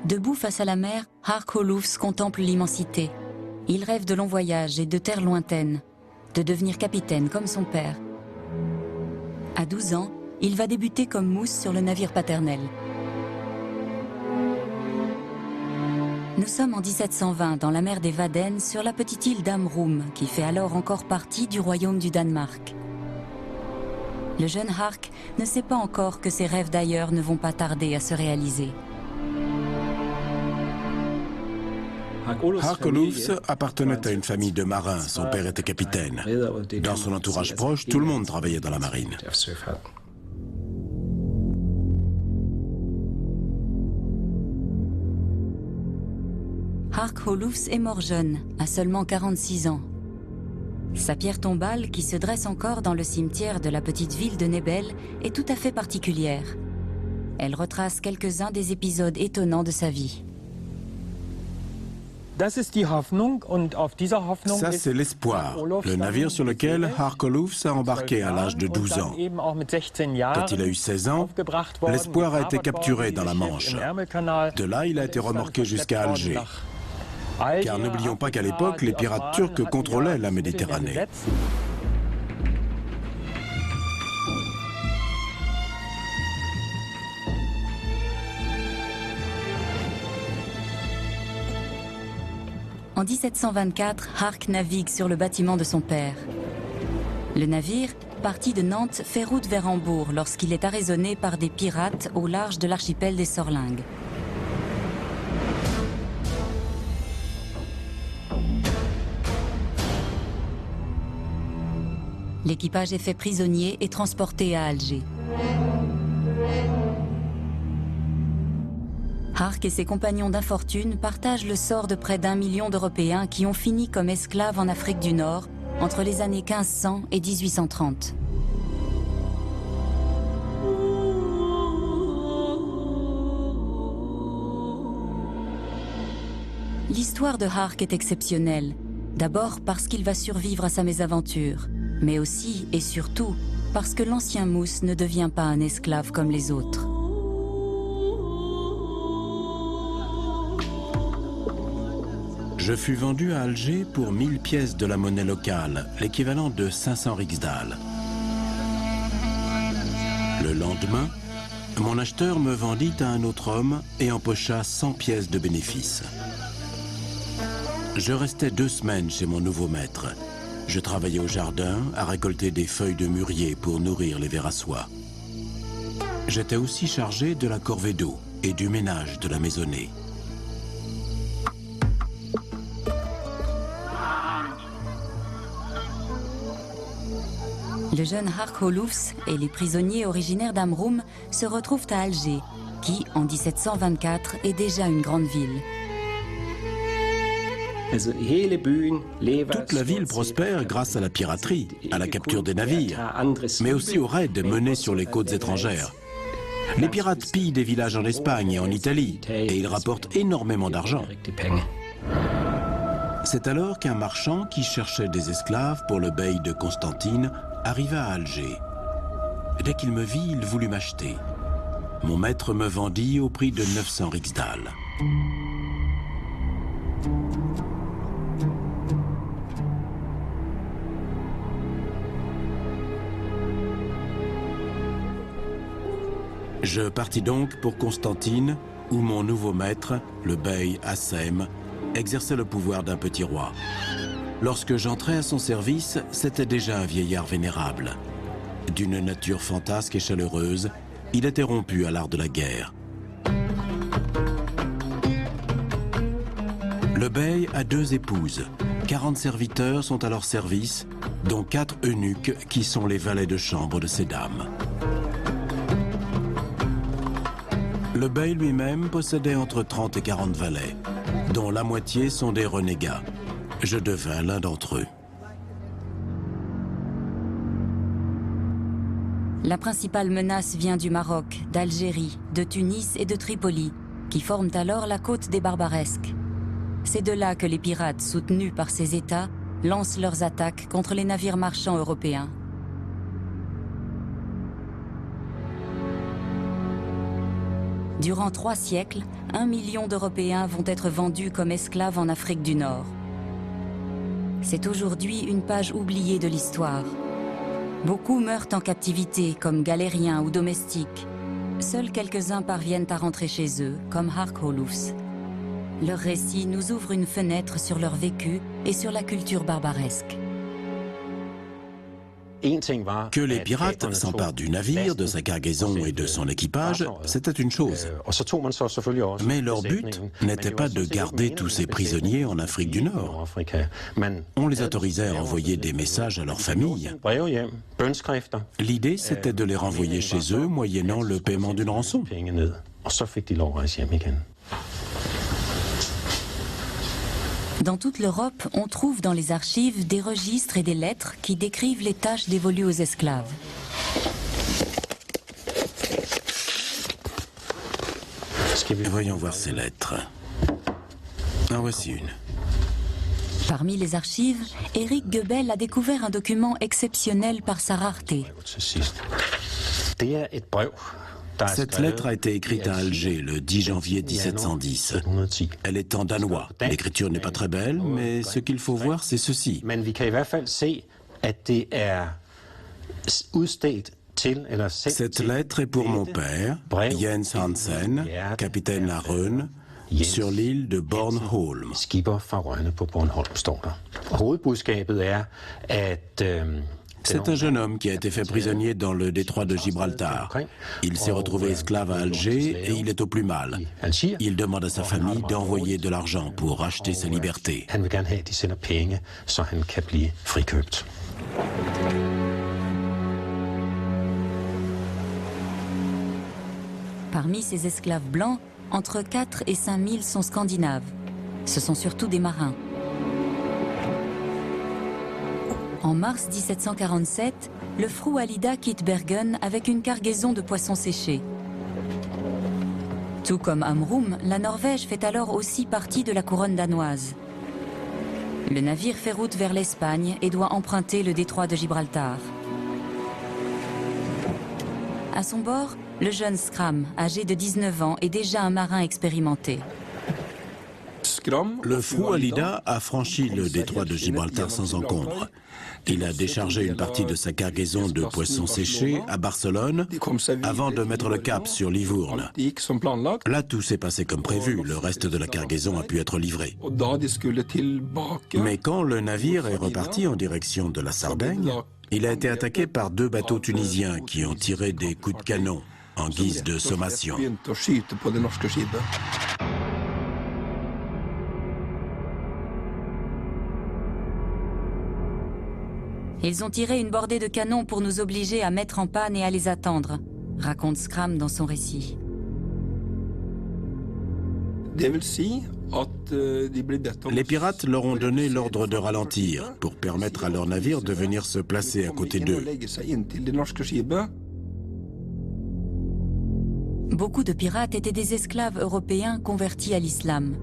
Debout face à la mer, Hark Olufs contemple l'immensité. Il rêve de longs voyages et de terres lointaines, de devenir capitaine comme son père. À 12 ans, il va débuter comme mousse sur le navire paternel. Nous sommes en 1720 dans la mer des Wadden sur la petite île d'Amrum qui fait alors encore partie du royaume du Danemark. Le jeune Hark ne sait pas encore que ses rêves d'ailleurs ne vont pas tarder à se réaliser. Hark Olufs appartenait à une famille de marins, son père était capitaine. Dans son entourage proche, tout le monde travaillait dans la marine. Hark Olufs est mort jeune, à seulement 46 ans. Sa pierre tombale, qui se dresse encore dans le cimetière de la petite ville de Nebel, est tout à fait particulière. Elle retrace quelques-uns des épisodes étonnants de sa vie. Ça, c'est l'Espoir, le navire sur lequel Hark Olufs a embarqué à l'âge de 12 ans. Quand il a eu 16 ans, l'Espoir a été capturé dans la Manche. De là, il a été remorqué jusqu'à Alger. Car n'oublions pas qu'à l'époque, les pirates turcs contrôlaient la Méditerranée. En 1724, Hark navigue sur le bâtiment de son père. Le navire, parti de Nantes, fait route vers Hambourg lorsqu'il est arraisonné par des pirates au large de l'archipel des Sorlingues. L'équipage est fait prisonnier et transporté à Alger. Hark et ses compagnons d'infortune partagent le sort de près d'1 million d'Européens qui ont fini comme esclaves en Afrique du Nord entre les années 1500 et 1830. L'histoire de Hark est exceptionnelle, d'abord parce qu'il va survivre à sa mésaventure, mais aussi et surtout parce que l'ancien mousse ne devient pas un esclave comme les autres. Je fus vendu à Alger pour 1000 pièces de la monnaie locale, l'équivalent de 500 riksdal. Le lendemain, mon acheteur me vendit à un autre homme et empocha 100 pièces de bénéfice. Je restais 2 semaines chez mon nouveau maître. Je travaillais au jardin à récolter des feuilles de mûrier pour nourrir les vers à soie. J'étais aussi chargé de la corvée d'eau et du ménage de la maisonnée. Le jeune Hark Olufs et les prisonniers originaires d'Amrum se retrouvent à Alger, qui, en 1724, est déjà une grande ville. Toute la ville prospère grâce à la piraterie, à la capture des navires, mais aussi aux raids menés sur les côtes étrangères. Les pirates pillent des villages en Espagne et en Italie, et ils rapportent énormément d'argent. C'est alors qu'un marchand qui cherchait des esclaves pour le bey de Constantine arriva à Alger. Dès qu'il me vit, il voulut m'acheter. Mon maître me vendit au prix de 900 riksdal. Je partis donc pour Constantine, où mon nouveau maître, le bey Hassem, exerçait le pouvoir d'un petit roi. Lorsque j'entrai à son service, c'était déjà un vieillard vénérable. D'une nature fantasque et chaleureuse, il était rompu à l'art de la guerre. Le bey a 2 épouses. 40 serviteurs sont à leur service, dont 4 eunuques qui sont les valets de chambre de ces dames. Le bey lui-même possédait entre 30 et 40 valets, dont la moitié sont des renégats. Je devins l'un d'entre eux. La principale menace vient du Maroc, d'Algérie, de Tunis et de Tripoli, qui forment alors la côte des Barbaresques. C'est de là que les pirates, soutenus par ces États, lancent leurs attaques contre les navires marchands européens. Durant 3 siècles, 1 million d'Européens vont être vendus comme esclaves en Afrique du Nord. C'est aujourd'hui une page oubliée de l'histoire. Beaucoup meurent en captivité, comme galériens ou domestiques. Seuls quelques-uns parviennent à rentrer chez eux, comme Hark Olufs. Leur récit nous ouvre une fenêtre sur leur vécu et sur la culture barbaresque. Que les pirates s'emparent du navire, de sa cargaison et de son équipage, c'était une chose. Mais leur but n'était pas de garder tous ces prisonniers en Afrique du Nord. On les autorisait à envoyer des messages à leurs familles. L'idée, c'était de les renvoyer chez eux moyennant le paiement d'une rançon. Dans toute l'Europe, on trouve dans les archives des registres et des lettres qui décrivent les tâches dévolues aux esclaves. Voyons voir ces lettres. En voici une. Parmi les archives, Éric Goebel a découvert un document exceptionnel par sa rareté. Cette lettre a été écrite à Alger le 10 janvier 1710. Elle est en danois. L'écriture n'est pas très belle, mais ce qu'il faut voir, c'est ceci. Cette lettre est pour mon père, Jens Hansen, capitaine à Røn, sur l'île de Bornholm. C'est un jeune homme qui a été fait prisonnier dans le détroit de Gibraltar. Il s'est retrouvé esclave à Alger et il est au plus mal. Il demande à sa famille d'envoyer de l'argent pour racheter sa liberté. Parmi ces esclaves blancs, entre 4 et 5 000 sont scandinaves. Ce sont surtout des marins. En mars 1747, le Fru Alida quitte Bergen avec une cargaison de poissons séchés. Tout comme Amrum, la Norvège fait alors aussi partie de la couronne danoise. Le navire fait route vers l'Espagne et doit emprunter le détroit de Gibraltar. À son bord, le jeune Skram, âgé de 19 ans, est déjà un marin expérimenté. Le Fru Alida a franchi le détroit de Gibraltar sans encombre. Il a déchargé une partie de sa cargaison de poissons séchés à Barcelone avant de mettre le cap sur Livourne. Là, tout s'est passé comme prévu. Le reste de la cargaison a pu être livré. Mais quand le navire est reparti en direction de la Sardaigne, il a été attaqué par 2 bateaux tunisiens qui ont tiré des coups de canon en guise de sommation. Ils ont tiré une bordée de canons pour nous obliger à mettre en panne et à les attendre, raconte Skram dans son récit. Les pirates leur ont donné l'ordre de ralentir pour permettre à leur navire de venir se placer à côté d'eux. Beaucoup de pirates étaient des esclaves européens convertis à l'islam.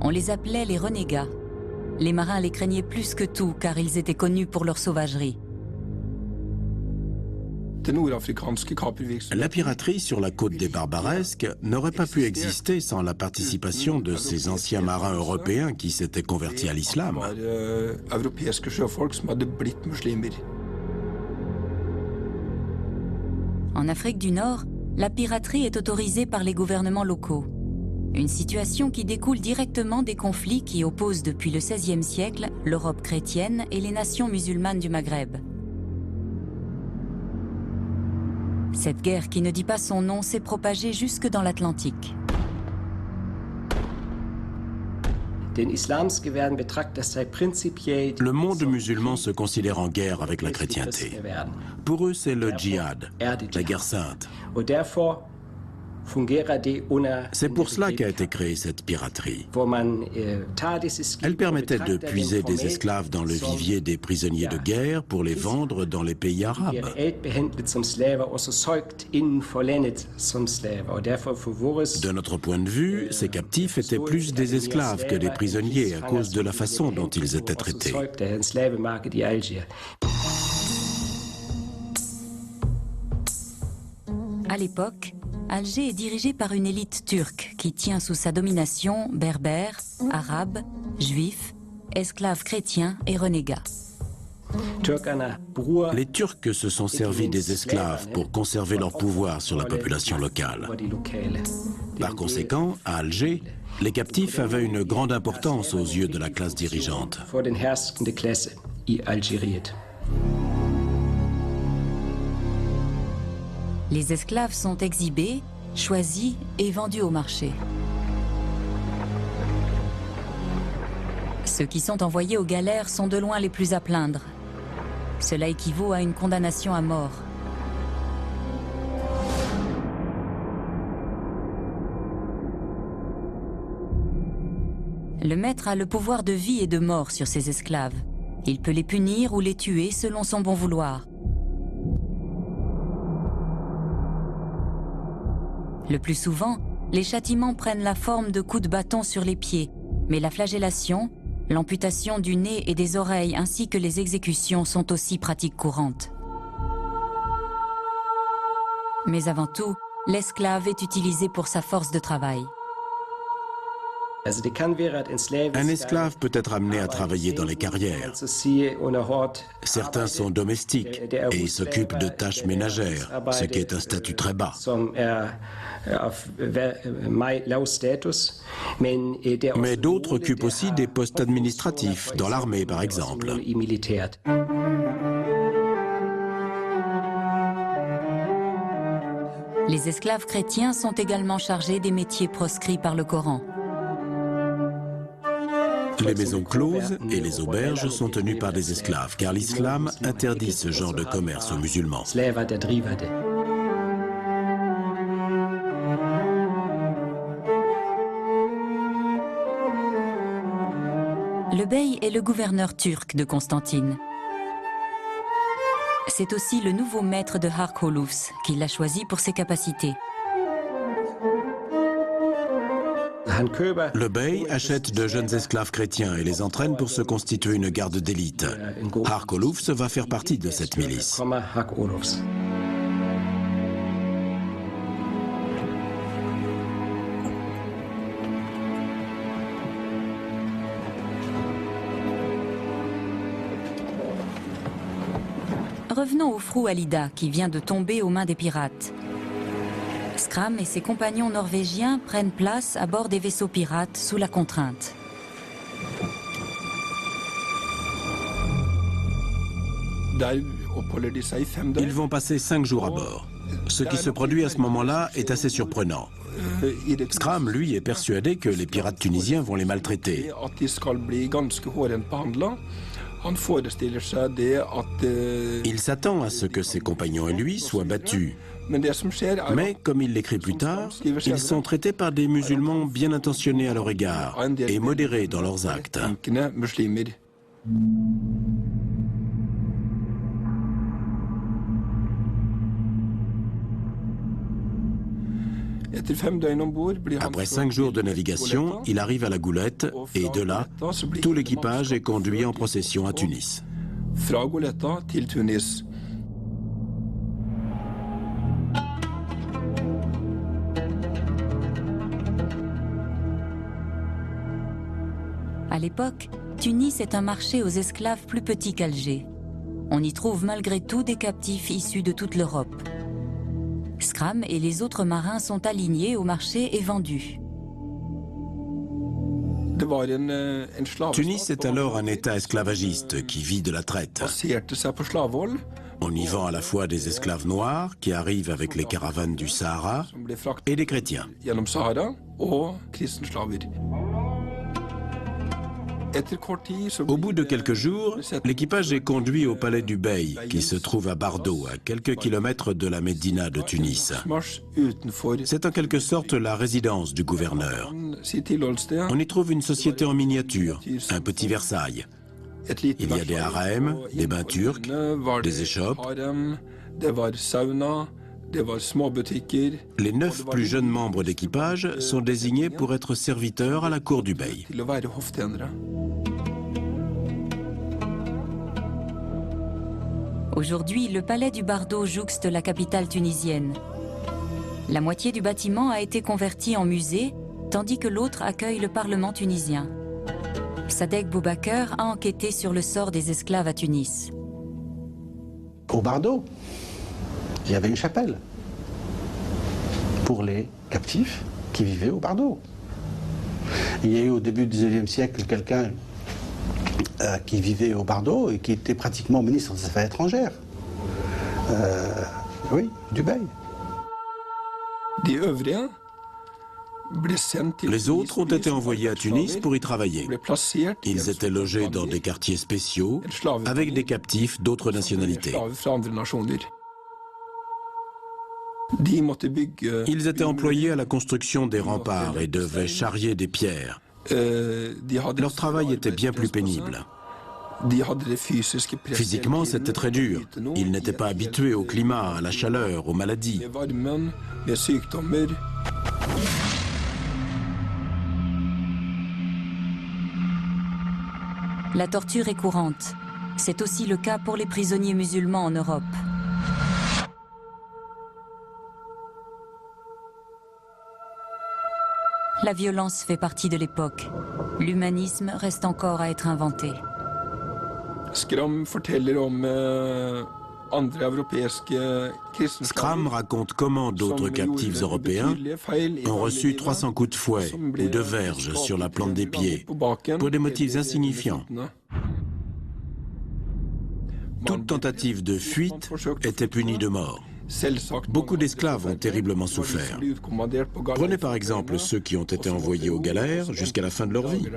On les appelait les renégats. Les marins les craignaient plus que tout car ils étaient connus pour leur sauvagerie. La piraterie sur la côte des Barbaresques n'aurait pas pu exister sans la participation de ces anciens marins européens qui s'étaient convertis à l'islam. En Afrique du Nord, la piraterie est autorisée par les gouvernements locaux. Une situation qui découle directement des conflits qui opposent depuis le XVIe siècle l'Europe chrétienne et les nations musulmanes du Maghreb. Cette guerre qui ne dit pas son nom s'est propagée jusque dans l'Atlantique. Le monde musulman se considère en guerre avec la chrétienté. Pour eux, c'est le djihad, la guerre sainte. C'est pour cela qu'a été créée cette piraterie. Elle permettait de puiser des esclaves dans le vivier des prisonniers de guerre pour les vendre dans les pays arabes. De notre point de vue, ces captifs étaient plus des esclaves que des prisonniers à cause de la façon dont ils étaient traités. À l'époque, Alger est dirigée par une élite turque qui tient sous sa domination berbères, arabes, juifs, esclaves chrétiens et renégats. Les Turcs se sont servis des esclaves pour conserver leur pouvoir sur la population locale. Par conséquent, à Alger, les captifs avaient une grande importance aux yeux de la classe dirigeante. Les esclaves sont exhibés, choisis et vendus au marché. Ceux qui sont envoyés aux galères sont de loin les plus à plaindre. Cela équivaut à une condamnation à mort. Le maître a le pouvoir de vie et de mort sur ses esclaves. Il peut les punir ou les tuer selon son bon vouloir. Le plus souvent, les châtiments prennent la forme de coups de bâton sur les pieds, mais la flagellation, l'amputation du nez et des oreilles ainsi que les exécutions sont aussi pratiques courantes. Mais avant tout, l'esclave est utilisé pour sa force de travail. Un esclave peut être amené à travailler dans les carrières. Certains sont domestiques et s'occupent de tâches ménagères, ce qui est un statut très bas. Mais d'autres occupent aussi des postes administratifs, dans l'armée par exemple. Les esclaves chrétiens sont également chargés des métiers proscrits par le Coran. Les maisons closes et les auberges sont tenues par des esclaves, car l'islam interdit ce genre de commerce aux musulmans. Le bey est le gouverneur turc de Constantine. C'est aussi le nouveau maître de Hark Holoufs qui l'a choisi pour ses capacités. Le bey achète de jeunes esclaves chrétiens et les entraîne pour se constituer une garde d'élite. Hark Holoufs va faire partie de cette milice. Revenons au Fru Alida qui vient de tomber aux mains des pirates. Skram et ses compagnons norvégiens prennent place à bord des vaisseaux pirates sous la contrainte. Ils vont passer 5 jours à bord. Ce qui se produit à ce moment-là est assez surprenant. Skram, lui, est persuadé que les pirates tunisiens vont les maltraiter. Il s'attend à ce que ses compagnons et lui soient battus. Mais, comme il l'écrit plus tard, ils sont traités par des musulmans bien intentionnés à leur égard et modérés dans leurs actes. Après 5 jours de navigation, il arrive à la Goulette et de là, tout l'équipage est conduit en procession à Tunis. À l'époque, Tunis est un marché aux esclaves plus petit qu'Alger. On y trouve malgré tout des captifs issus de toute l'Europe. Skram et les autres marins sont alignés au marché et vendus. Tunis est alors un État esclavagiste qui vit de la traite. On y vend à la fois des esclaves noirs qui arrivent avec les caravanes du Sahara et des chrétiens. Au bout de quelques jours, l'équipage est conduit au palais du Bey, qui se trouve à Bardo, à quelques kilomètres de la Médina de Tunis. C'est en quelque sorte la résidence du gouverneur. On y trouve une société en miniature, un petit Versailles. Il y a des harems, des bains turcs, des échoppes. Les 9 plus jeunes membres d'équipage sont désignés pour être serviteurs à la cour du Bey. Aujourd'hui, le palais du Bardo jouxte la capitale tunisienne. La moitié du bâtiment a été convertie en musée, tandis que l'autre accueille le Parlement tunisien. Sadek Boubaker a enquêté sur le sort des esclaves à Tunis. Au Bardo, il y avait une chapelle pour les captifs qui vivaient au Bardo. Il y a eu au début du XIXe siècle quelqu'un qui vivait au Bardo et qui était pratiquement ministre des Affaires étrangères. Oui, Dubaï. Les autres ont été envoyés à Tunis pour y travailler. Ils étaient logés dans des quartiers spéciaux avec des captifs d'autres nationalités. Ils étaient employés à la construction des remparts et devaient charrier des pierres. Leur travail était bien plus pénible. Physiquement, c'était très dur. Ils n'étaient pas habitués au climat, à la chaleur, aux maladies. La torture est courante. C'est aussi le cas pour les prisonniers musulmans en Europe. La violence fait partie de l'époque. L'humanisme reste encore à être inventé. Skram raconte comment d'autres captifs européens ont reçu 300 coups de fouet ou de verge sur la plante des pieds pour des motifs insignifiants. Toute tentative de fuite était punie de mort. Beaucoup d'esclaves ont terriblement souffert. Prenez par exemple ceux qui ont été envoyés aux galères jusqu'à la fin de leur vie.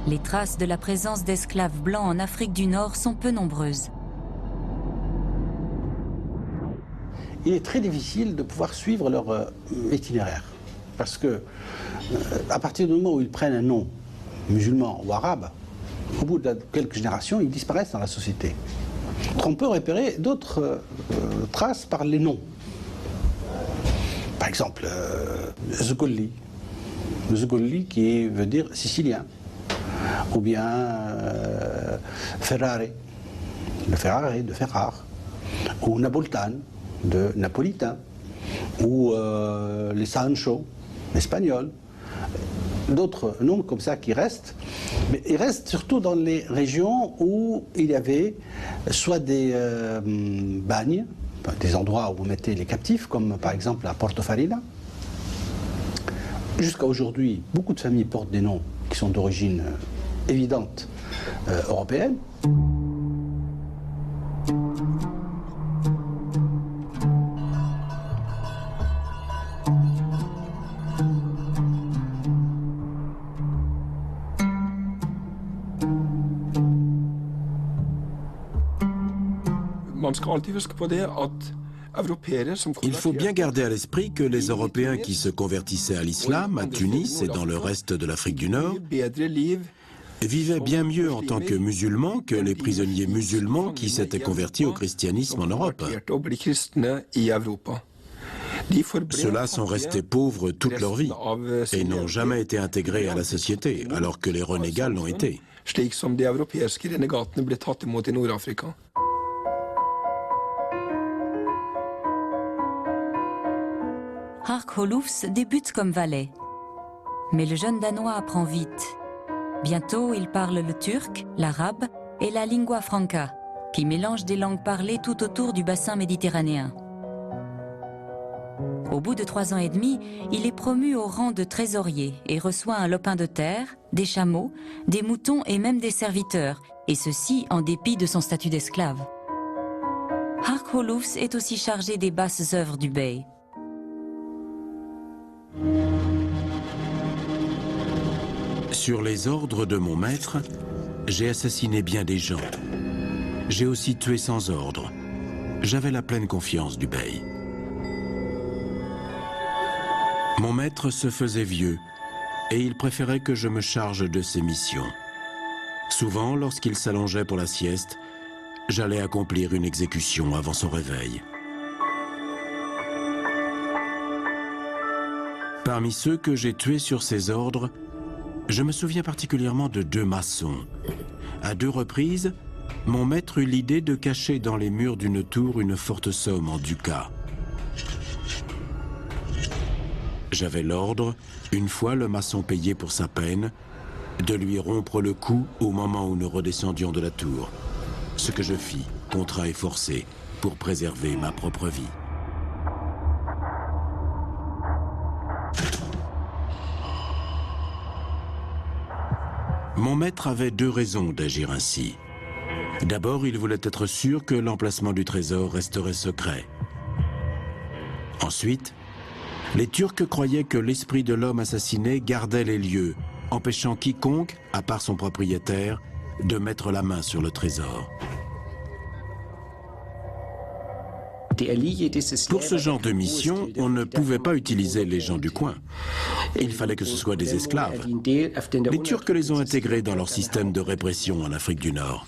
Les traces de la présence d'esclaves blancs en Afrique du Nord sont peu nombreuses. Il est très difficile de pouvoir suivre leur itinéraire. Parce que, à partir du moment où ils prennent un nom musulman ou arabe, au bout de quelques générations, ils disparaissent dans la société. On peut repérer d'autres traces par les noms. Par exemple, Zgolli. Zgolli qui veut dire sicilien. Ou bien Ferrare, le Ferrare de Ferrare. Ou Napolitan, de napolitain. Ou les Sancho, espagnol. D'autres noms comme ça qui restent, mais ils restent surtout dans les régions où il y avait soit des bagnes, des endroits où on mettait les captifs, comme par exemple à Portofarina. Jusqu'à aujourd'hui, beaucoup de familles portent des noms qui sont d'origine évidente européenne. Il faut bien garder à l'esprit que les Européens qui se convertissaient à l'islam, à Tunis et dans le reste de l'Afrique du Nord, vivaient bien mieux en tant que musulmans que les prisonniers musulmans qui s'étaient convertis au christianisme en Europe. Ceux-là sont restés pauvres toute leur vie et n'ont jamais été intégrés à la société, alors que les renégats l'ont été. Hark Holoufs débute comme valet. Mais le jeune Danois apprend vite. Bientôt, il parle le turc, l'arabe et la lingua franca, qui mélange des langues parlées tout autour du bassin méditerranéen. Au bout de 3 ans et demi, il est promu au rang de trésorier et reçoit un lopin de terre, des chameaux, des moutons et même des serviteurs, et ceci en dépit de son statut d'esclave. Hark Holoufs est aussi chargé des basses œuvres du bey. Sur les ordres de mon maître, j'ai assassiné bien des gens. J'ai aussi tué sans ordre. J'avais la pleine confiance du bey. Mon maître se faisait vieux et il préférait que je me charge de ses missions. Souvent, lorsqu'il s'allongeait pour la sieste, j'allais accomplir une exécution avant son réveil. Parmi ceux que j'ai tués sur ses ordres, je me souviens particulièrement de 2 maçons. À 2 reprises, mon maître eut l'idée de cacher dans les murs d'une tour une forte somme en ducats. J'avais l'ordre, une fois le maçon payé pour sa peine, de lui rompre le cou au moment où nous redescendions de la tour. Ce que je fis, contraint et forcé, pour préserver ma propre vie. Mon maître avait deux raisons d'agir ainsi. D'abord, il voulait être sûr que l'emplacement du trésor resterait secret. Ensuite, les Turcs croyaient que l'esprit de l'homme assassiné gardait les lieux, empêchant quiconque, à part son propriétaire, de mettre la main sur le trésor. Pour ce genre de mission, on ne pouvait pas utiliser les gens du coin. Il fallait que ce soient des esclaves. Les Turcs les ont intégrés dans leur système de répression en Afrique du Nord.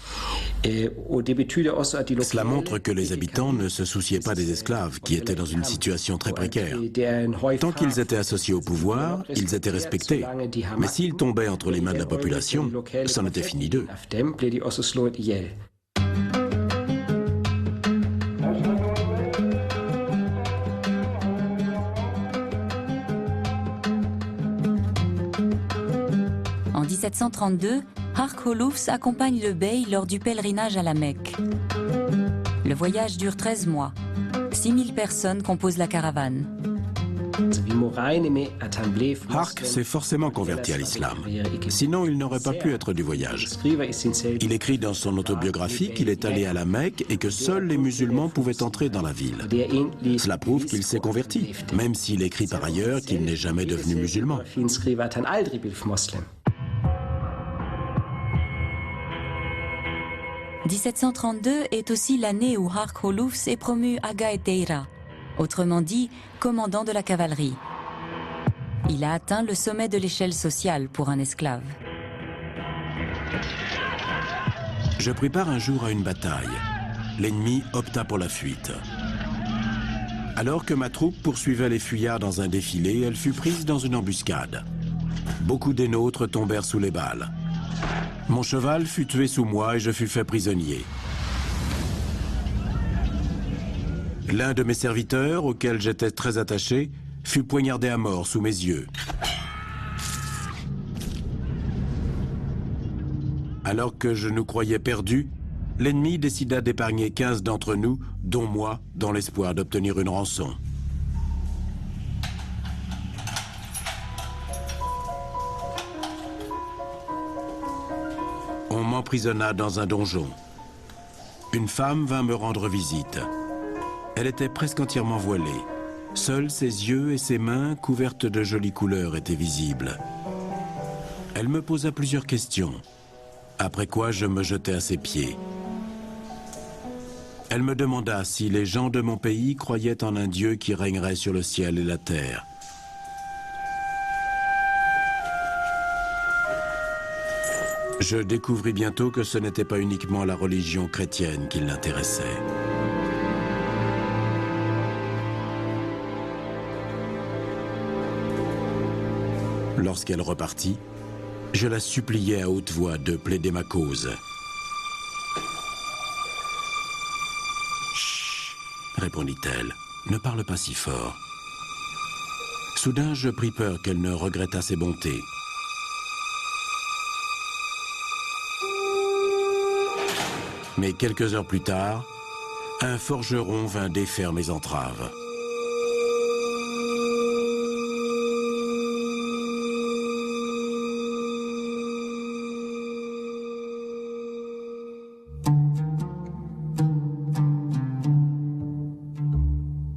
Cela montre que les habitants ne se souciaient pas des esclaves, qui étaient dans une situation très précaire. Tant qu'ils étaient associés au pouvoir, ils étaient respectés. Mais s'ils tombaient entre les mains de la population, c'en était fini d'eux. En 1732, Hark Holoufs accompagne le bey lors du pèlerinage à la Mecque. Le voyage dure 13 mois. 6000 personnes composent la caravane. Hark s'est forcément converti à l'islam. Sinon, il n'aurait pas pu être du voyage. Il écrit dans son autobiographie qu'il est allé à la Mecque et que seuls les musulmans pouvaient entrer dans la ville. Cela prouve qu'il s'est converti, même s'il écrit par ailleurs qu'il n'est jamais devenu musulman. 1732 est aussi l'année où Hark Holoufs est promu Aga Eteira, autrement dit, commandant de la cavalerie. Il a atteint le sommet de l'échelle sociale pour un esclave. Je pris part un jour à une bataille. L'ennemi opta pour la fuite. Alors que ma troupe poursuivait les fuyards dans un défilé, elle fut prise dans une embuscade. Beaucoup des nôtres tombèrent sous les balles. Mon cheval fut tué sous moi et je fus fait prisonnier. L'un de mes serviteurs, auquel j'étais très attaché, fut poignardé à mort sous mes yeux. Alors que je nous croyais perdus, l'ennemi décida d'épargner 15 d'entre nous, dont moi, dans l'espoir d'obtenir une rançon. On m'emprisonna dans un donjon. Une femme vint me rendre visite. Elle était presque entièrement voilée. Seuls ses yeux et ses mains, couvertes de jolies couleurs, étaient visibles. Elle me posa plusieurs questions, après quoi je me jetai à ses pieds. Elle me demanda si les gens de mon pays croyaient en un Dieu qui régnerait sur le ciel et la terre. Je découvris bientôt que ce n'était pas uniquement la religion chrétienne qui l'intéressait. Lorsqu'elle repartit, je la suppliai à haute voix de plaider ma cause. « Chut !» répondit-elle, « ne parle pas si fort. » Soudain, je pris peur qu'elle ne regrettât ses bontés. Mais quelques heures plus tard, un forgeron vint défaire mes entraves.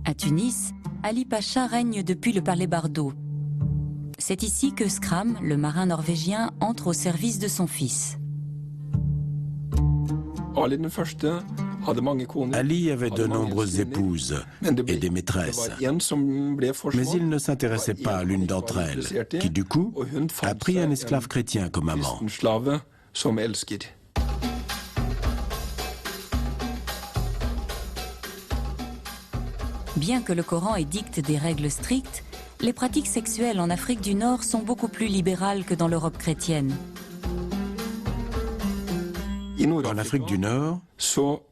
À Tunis, Ali Pacha règne depuis le palais Bardo. C'est ici que Skram, le marin norvégien, entre au service de son fils. Ali avait de nombreuses épouses et des maîtresses, mais il ne s'intéressait pas à l'une d'entre elles, qui du coup a pris un esclave chrétien comme amant. Bien que le Coran édicte des règles strictes, les pratiques sexuelles en Afrique du Nord sont beaucoup plus libérales que dans l'Europe chrétienne. En Afrique du Nord,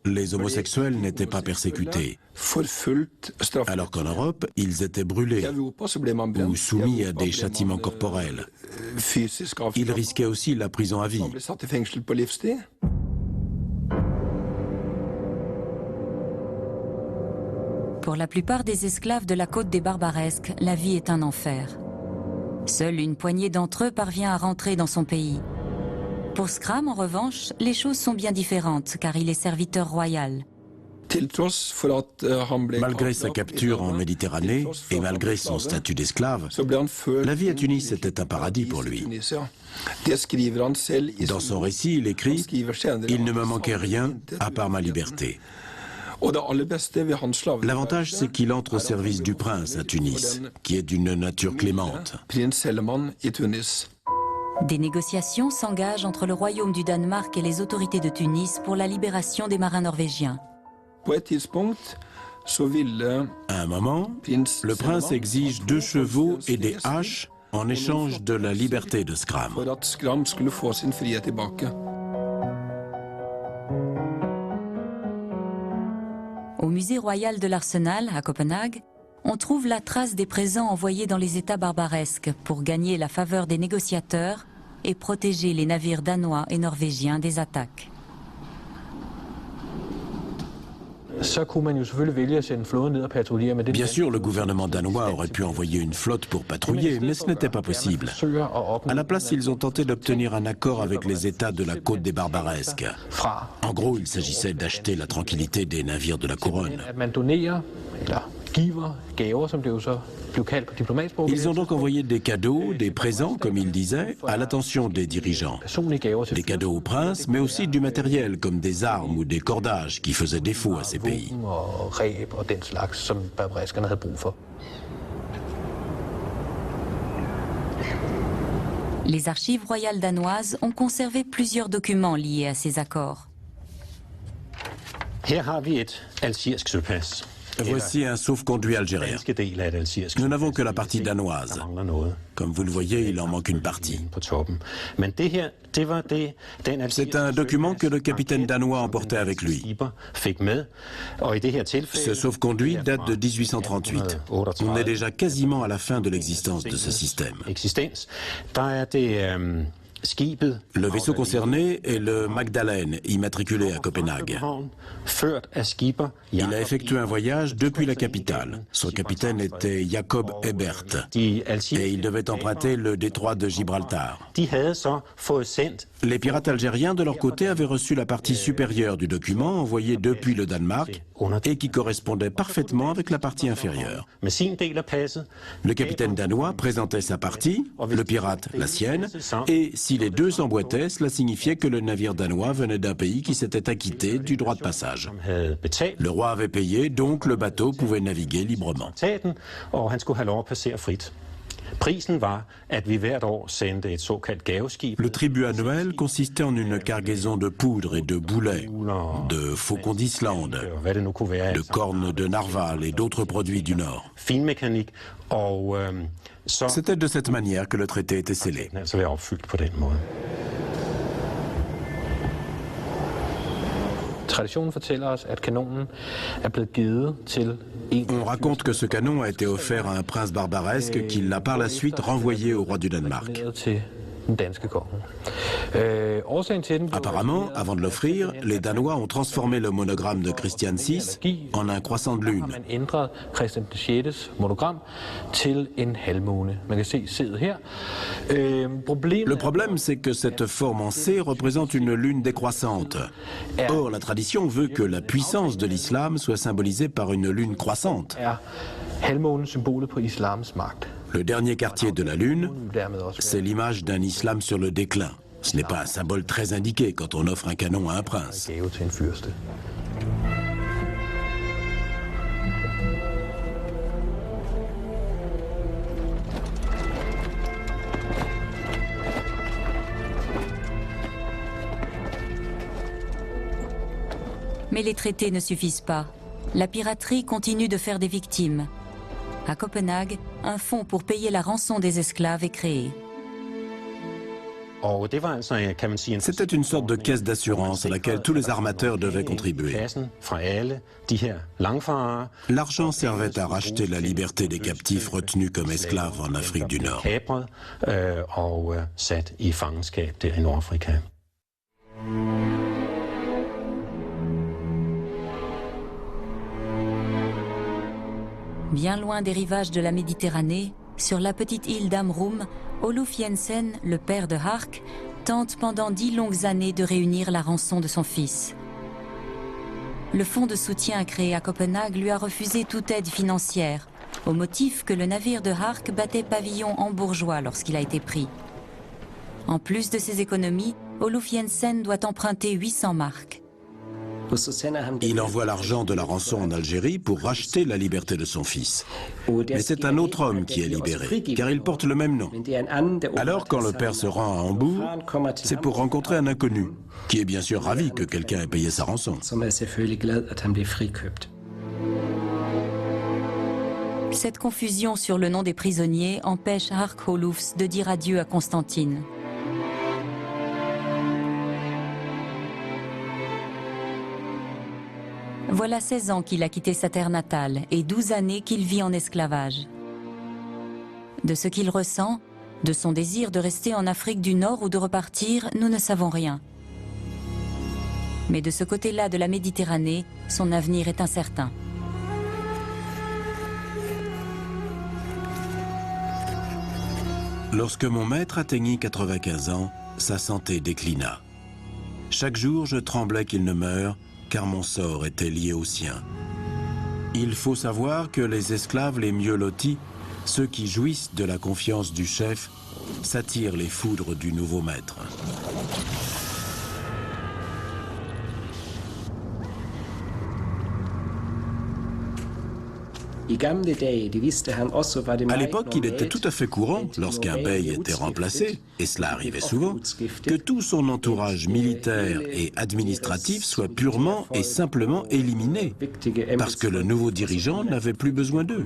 les homosexuels n'étaient pas persécutés, alors qu'en Europe, ils étaient brûlés ou soumis à des châtiments corporels. Ils risquaient aussi la prison à vie. Pour la plupart des esclaves de la côte des Barbaresques, la vie est un enfer. Seule une poignée d'entre eux parvient à rentrer dans son pays. Pour Scram, en revanche, les choses sont bien différentes, car il est serviteur royal. Malgré sa capture en Méditerranée et malgré son statut d'esclave, la vie à Tunis était un paradis pour lui. Dans son récit, il écrit « Il ne me manquait rien à part ma liberté ». L'avantage, c'est qu'il entre au service du prince à Tunis, qui est d'une nature clémente. Des négociations s'engagent entre le royaume du Danemark et les autorités de Tunis pour la libération des marins norvégiens. À un moment, le prince exige 2 chevaux et des haches en échange de la liberté de Scram. Au musée royal de l'Arsenal, à Copenhague, on trouve la trace des présents envoyés dans les États barbaresques pour gagner la faveur des négociateurs et protéger les navires danois et norvégiens des attaques. Bien sûr, le gouvernement danois aurait pu envoyer une flotte pour patrouiller, mais ce n'était pas possible. À la place, ils ont tenté d'obtenir un accord avec les États de la côte des Barbaresques. En gros, il s'agissait d'acheter la tranquillité des navires de la couronne. Ils ont donc envoyé des cadeaux, des présents, comme ils disaient, à l'attention des dirigeants. Des cadeaux au prince, mais aussi du matériel, comme des armes ou des cordages qui faisaient défaut à ces pays. Les archives royales danoises ont conservé plusieurs documents liés à ces accords. Voici un sauf-conduit algérien. Nous n'avons que la partie danoise. Comme vous le voyez, il en manque une partie. C'est un document que le capitaine danois emportait avec lui. Ce sauf-conduit date de 1838. On est déjà quasiment à la fin de l'existence de ce système. Le vaisseau concerné est le Magdalene, immatriculé à Copenhague. Il a effectué un voyage depuis la capitale. Son capitaine était Jacob Ebert et il devait emprunter le détroit de Gibraltar. Les pirates algériens, de leur côté, avaient reçu la partie supérieure du document envoyé depuis le Danemark et qui correspondait parfaitement avec la partie inférieure. Le capitaine danois présentait sa partie, le pirate la sienne, et si les deux s'emboîtaient, cela signifiait que le navire danois venait d'un pays qui s'était acquitté du droit de passage. Le roi avait payé, donc le bateau pouvait naviguer librement. Le tribut annuel consistait en une cargaison de poudre et de boulets, de faucons d'Islande, de cornes de narval et d'autres produits du Nord. C'était de cette manière que le traité était scellé. On raconte que ce canon a été offert à un prince barbaresque qui l'a par la suite renvoyé au roi du Danemark. Apparemment, avant de l'offrir, les Danois ont transformé le monogramme de Christian VI en un croissant de lune. Le problème, c'est que cette forme en C représente une lune décroissante. Or, la tradition veut que la puissance de l'islam soit symbolisée par une lune croissante. Le dernier quartier de la lune, c'est l'image d'un islam sur le déclin. Ce n'est pas un symbole très indiqué quand on offre un canon à un prince. Mais les traités ne suffisent pas. La piraterie continue de faire des victimes. À Copenhague, un fonds pour payer la rançon des esclaves est créé. C'était une sorte de caisse d'assurance à laquelle tous les armateurs devaient contribuer. L'argent servait à racheter la liberté des captifs retenus comme esclaves en Afrique du Nord. Bien loin des rivages de la Méditerranée, sur la petite île d'Amrum, Oluf Jensen, le père de Hark, tente pendant 10 longues années de réunir la rançon de son fils. Le fonds de soutien créé à Copenhague lui a refusé toute aide financière, au motif que le navire de Hark battait pavillon hambourgeois lorsqu'il a été pris. En plus de ses économies, Oluf Jensen doit emprunter 800 marks. Il envoie l'argent de la rançon en Algérie pour racheter la liberté de son fils. Mais c'est un autre homme qui est libéré, car il porte le même nom. Alors, quand le père se rend à Hambourg, c'est pour rencontrer un inconnu, qui est bien sûr ravi que quelqu'un ait payé sa rançon. Cette confusion sur le nom des prisonniers empêche Hark Olufs de dire adieu à Constantine. Voilà 16 ans qu'il a quitté sa terre natale et 12 années qu'il vit en esclavage. De ce qu'il ressent, de son désir de rester en Afrique du Nord ou de repartir, nous ne savons rien. Mais de ce côté-là de la Méditerranée, son avenir est incertain. Lorsque mon maître atteignit 95 ans, sa santé déclina. Chaque jour, je tremblais qu'il ne meure, car mon sort était lié au sien. Il faut savoir que les esclaves les mieux lotis, ceux qui jouissent de la confiance du chef, s'attirent les foudres du nouveau maître. À l'époque, il était tout à fait courant, lorsqu'un bey était remplacé, et cela arrivait souvent, que tout son entourage militaire et administratif soit purement et simplement éliminé, parce que le nouveau dirigeant n'avait plus besoin d'eux.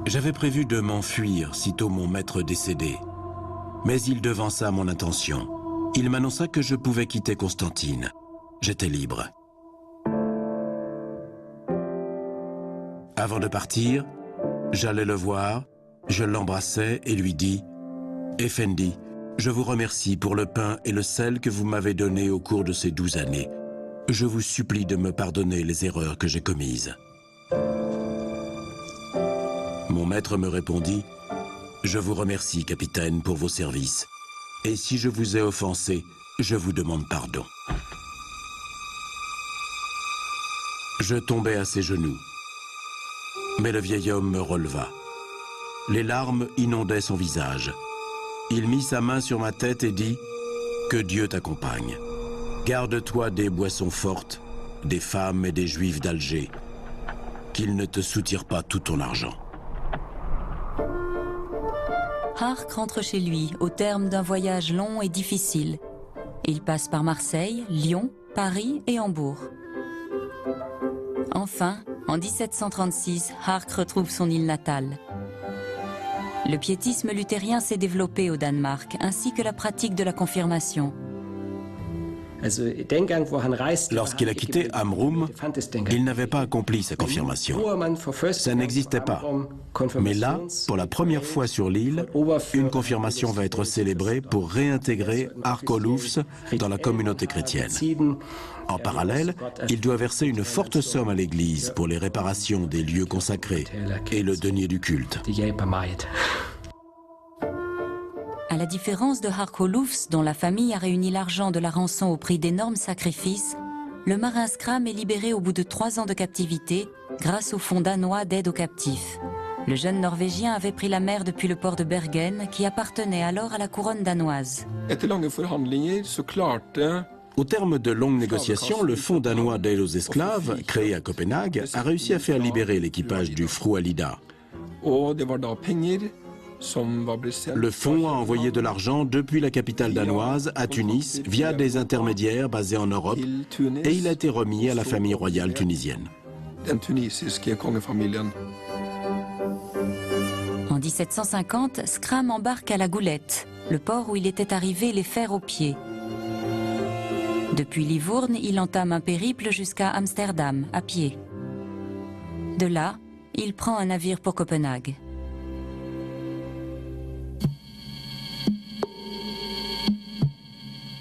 J'avais prévu de m'enfuir sitôt mon maître décédé, mais il devança mon intention. Il m'annonça que je pouvais quitter Constantine. J'étais libre. Avant de partir, j'allais le voir, je l'embrassai et lui dis « Effendi, je vous remercie pour le pain et le sel que vous m'avez donnés au cours de ces 12 années. Je vous supplie de me pardonner les erreurs que j'ai commises. » Mon maître me répondit « Je vous remercie, capitaine, pour vos services. Et si je vous ai offensé, je vous demande pardon. » Je tombai à ses genoux. Mais le vieil homme me releva. Les larmes inondaient son visage. Il mit sa main sur ma tête et dit « Que Dieu t'accompagne. Garde-toi des boissons fortes, des femmes et des juifs d'Alger. Qu'ils ne te soutirent pas tout ton argent. » Hark rentre chez lui au terme d'un voyage long et difficile. Il passe par Marseille, Lyon, Paris et Hambourg. Enfin, en 1736, Hark retrouve son île natale. Le piétisme luthérien s'est développé au Danemark, ainsi que la pratique de la confirmation. Lorsqu'il a quitté Amrum, il n'avait pas accompli sa confirmation. Ça n'existait pas. Mais là, pour la première fois sur l'île, une confirmation va être célébrée pour réintégrer Hark Olufs dans la communauté chrétienne. En parallèle, il doit verser une forte somme à l'Église pour les réparations des lieux consacrés et le denier du culte. À la différence de Hark Olufs, dont la famille a réuni l'argent de la rançon au prix d'énormes sacrifices, le marin Skram est libéré au bout de 3 ans de captivité grâce au fonds danois d'aide aux captifs. Le jeune Norvégien avait pris la mer depuis le port de Bergen, qui appartenait alors à la couronne danoise. Au terme de longues négociations, le fonds danois d'aide aux esclaves, créé à Copenhague, a réussi à faire libérer l'équipage du Fru Alida. Le fonds a envoyé de l'argent depuis la capitale danoise à Tunis via des intermédiaires basés en Europe et il a été remis à la famille royale tunisienne. 1750, Scram embarque à la Goulette, le port où il était arrivé les fers aux pieds. Depuis Livourne, il entame un périple jusqu'à Amsterdam, à pied. De là, il prend un navire pour Copenhague.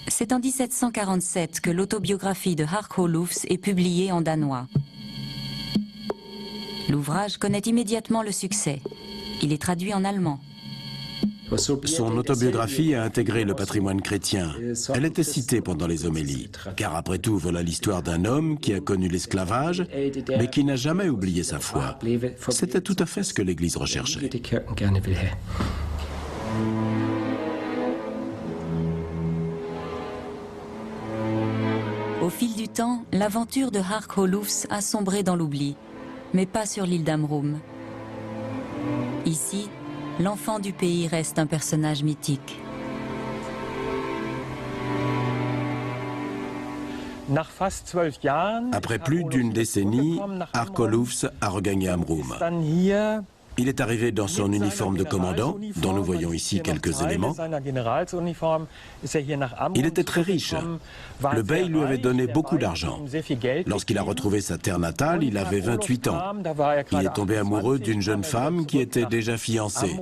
C'est en 1747 que l'autobiographie de Hark Olufs est publiée en danois. L'ouvrage connaît immédiatement le succès. Il est traduit en allemand. Son autobiographie a intégré le patrimoine chrétien. Elle était citée pendant les homélies, car après tout, voilà l'histoire d'un homme qui a connu l'esclavage, mais qui n'a jamais oublié sa foi. C'était tout à fait ce que l'Église recherchait. Au fil du temps, l'aventure de Hark Olufs a sombré dans l'oubli, mais pas sur l'île d'Amrum. Ici, l'enfant du pays reste un personnage mythique. Après plus d'une décennie, Hark Olufs a regagné Amrum. Il est arrivé dans son uniforme de commandant, dont nous voyons ici quelques éléments. Il était très riche. Le bey lui avait donné beaucoup d'argent. Lorsqu'il a retrouvé sa terre natale, il avait 28 ans. Il est tombé amoureux d'une jeune femme qui était déjà fiancée.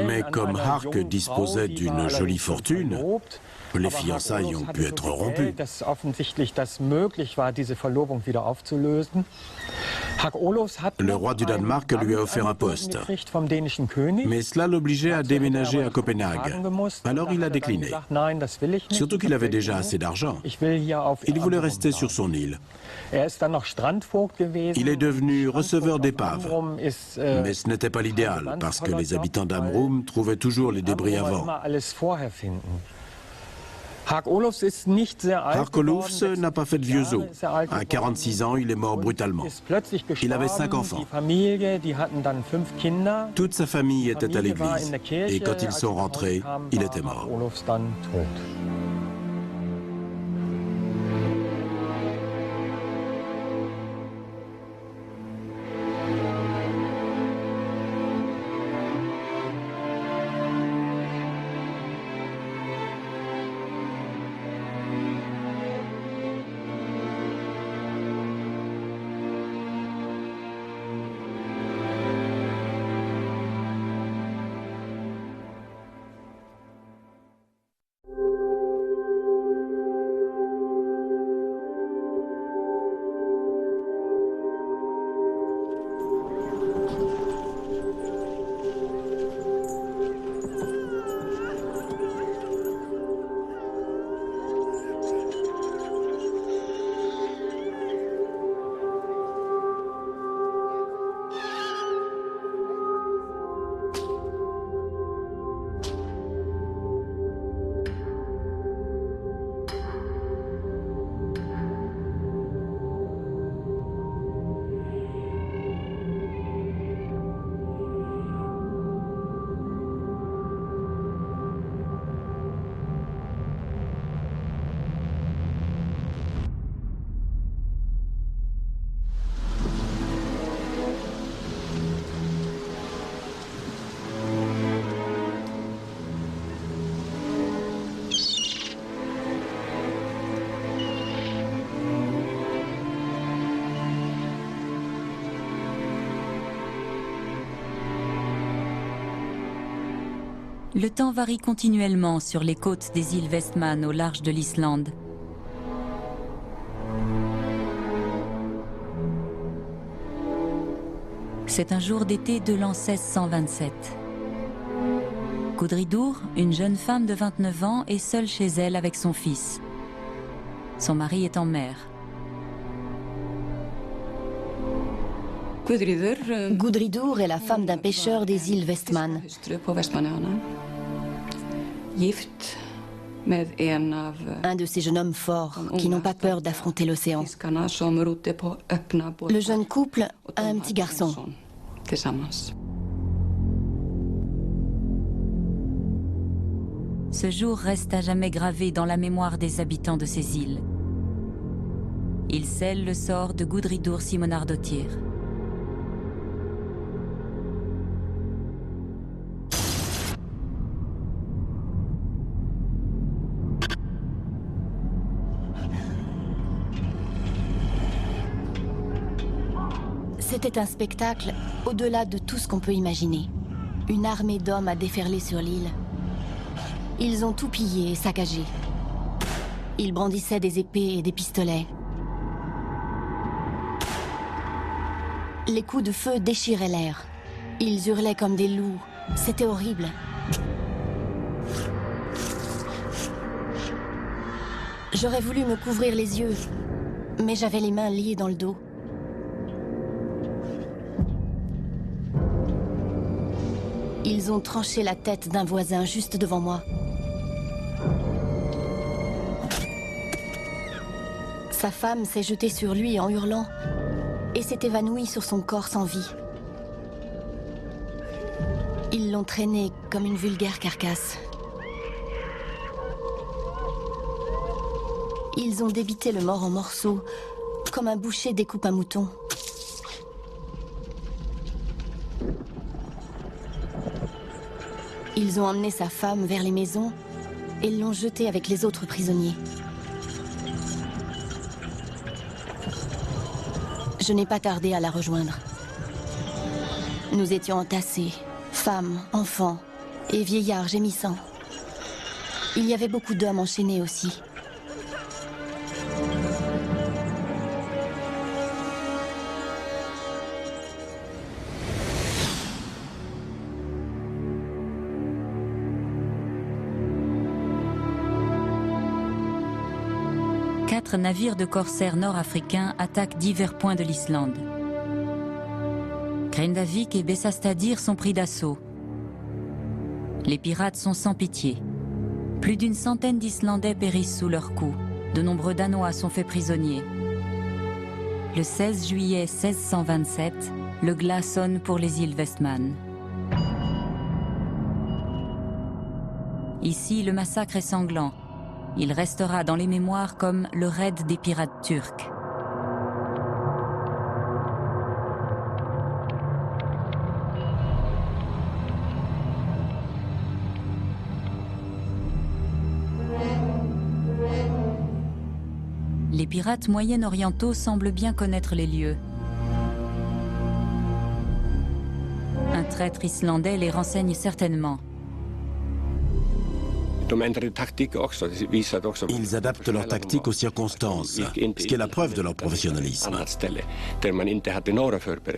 Mais comme Hark disposait d'une jolie fortune, les fiançailles ont pu être rompues. Le roi du Danemark lui a offert un poste, mais cela l'obligeait à déménager à Copenhague. Alors il a décliné, surtout qu'il avait déjà assez d'argent. Il voulait rester sur son île. Il est devenu receveur d'épaves, mais ce n'était pas l'idéal, parce que les habitants d'Amrum trouvaient toujours les débris avant. Hark Olufs n'a pas fait de vieux os. À 46 ans, il est mort brutalement. Il avait 5 enfants. Toute sa famille était à l'église. Et quand ils sont rentrés, il était mort. Le temps varie continuellement sur les côtes des îles Westman au large de l'Islande. C'est un jour d'été de l'an 1627. Gudridur, une jeune femme de 29 ans, est seule chez elle avec son fils. Son mari est en mer. Gudridur est la femme d'un pêcheur des îles Westman. Un de ces jeunes hommes forts qui n'ont pas peur d'affronter l'océan. Le jeune couple a un petit garçon. Ce jour reste à jamais gravé dans la mémoire des habitants de ces îles. Il scelle le sort de Gudridur Simonardottir. C'était un spectacle au-delà de tout ce qu'on peut imaginer. Une armée d'hommes a déferlé sur l'île. Ils ont tout pillé et saccagé. Ils brandissaient des épées et des pistolets. Les coups de feu déchiraient l'air. Ils hurlaient comme des loups. C'était horrible. J'aurais voulu me couvrir les yeux, mais j'avais les mains liées dans le dos. Ils ont tranché la tête d'un voisin juste devant moi. Sa femme s'est jetée sur lui en hurlant et s'est évanouie sur son corps sans vie. Ils l'ont traîné comme une vulgaire carcasse. Ils ont débité le mort en morceaux, comme un boucher découpe un mouton. Ils ont emmené sa femme vers les maisons et l'ont jetée avec les autres prisonniers. Je n'ai pas tardé à la rejoindre. Nous étions entassés, femmes, enfants et vieillards gémissants. Il y avait beaucoup d'hommes enchaînés aussi. Quatre navires de corsaires nord-africains attaquent divers points de l'Islande. Grindavik et Bessastaðir sont pris d'assaut. Les pirates sont sans pitié. Plus d'une centaine d'Islandais périssent sous leurs coups. De nombreux Danois sont faits prisonniers. Le 16 juillet 1627, le glas sonne pour les îles Westman. Ici, le massacre est sanglant. Il restera dans les mémoires comme le raid des pirates turcs. Les pirates moyen-orientaux semblent bien connaître les lieux. Un traître islandais les renseigne certainement. Ils adaptent leur tactique aux circonstances, ce qui est la preuve de leur professionnalisme.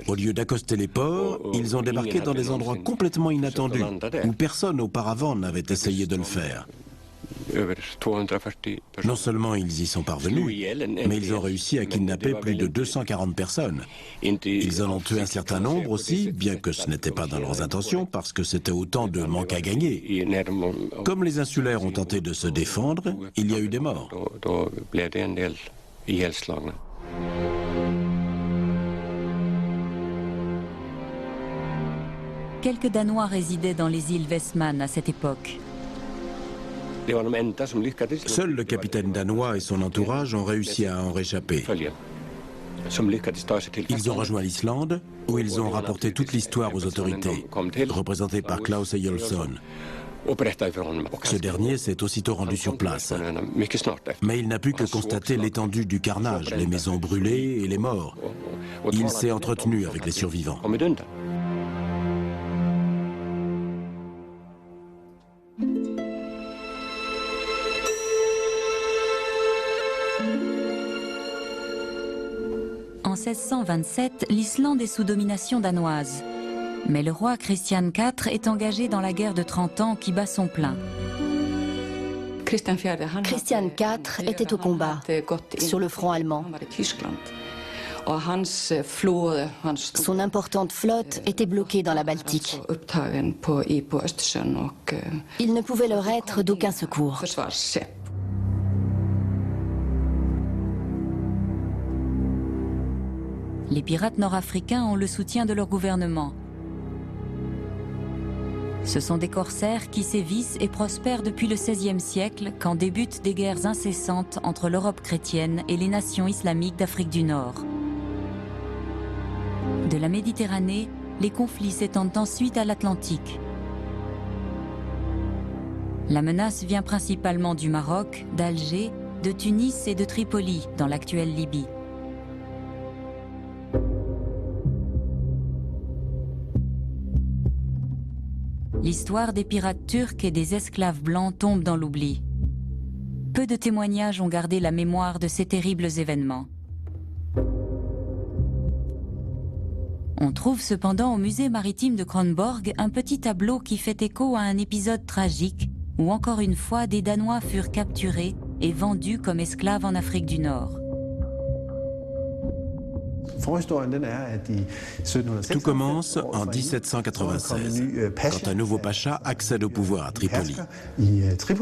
Au lieu d'accoster les ports, ils ont débarqué dans des endroits complètement inattendus, où personne auparavant n'avait essayé de le faire. Non seulement ils y sont parvenus, mais ils ont réussi à kidnapper plus de 240 personnes. Ils en ont tué un certain nombre aussi, bien que ce n'était pas dans leurs intentions, parce que c'était autant de manque à gagner. Comme les insulaires ont tenté de se défendre, il y a eu des morts. Quelques Danois résidaient dans les îles Westman à cette époque. Seul le capitaine danois et son entourage ont réussi à en réchapper. Ils ont rejoint l'Islande, où ils ont rapporté toute l'histoire aux autorités, représentées par Claus Eyjolfsson. Ce dernier s'est aussitôt rendu sur place. Mais il n'a pu que constater l'étendue du carnage, les maisons brûlées et les morts. Il s'est entretenu avec les survivants. En 1627, l'Islande est sous domination danoise. Mais le roi Christian IV est engagé dans la guerre de 30 ans qui bat son plein. Christian IV était au combat, sur le front allemand. Son importante flotte était bloquée dans la Baltique. Il ne pouvait leur être d'aucun secours. Les pirates nord-africains ont le soutien de leur gouvernement. Ce sont des corsaires qui sévissent et prospèrent depuis le XVIe siècle, quand débutent des guerres incessantes entre l'Europe chrétienne et les nations islamiques d'Afrique du Nord. De la Méditerranée, les conflits s'étendent ensuite à l'Atlantique. La menace vient principalement du Maroc, d'Alger, de Tunis et de Tripoli, dans l'actuelle Libye. l'histoire des pirates turcs et des esclaves blancs tombe dans l'oubli. Peu de témoignages ont gardé la mémoire de ces terribles événements. On trouve cependant au musée maritime de Kronborg un petit tableau qui fait écho à un épisode tragique où encore une fois des Danois furent capturés et vendus comme esclaves en Afrique du Nord. Tout commence en 1796, quand un nouveau pacha accède au pouvoir à Tripoli.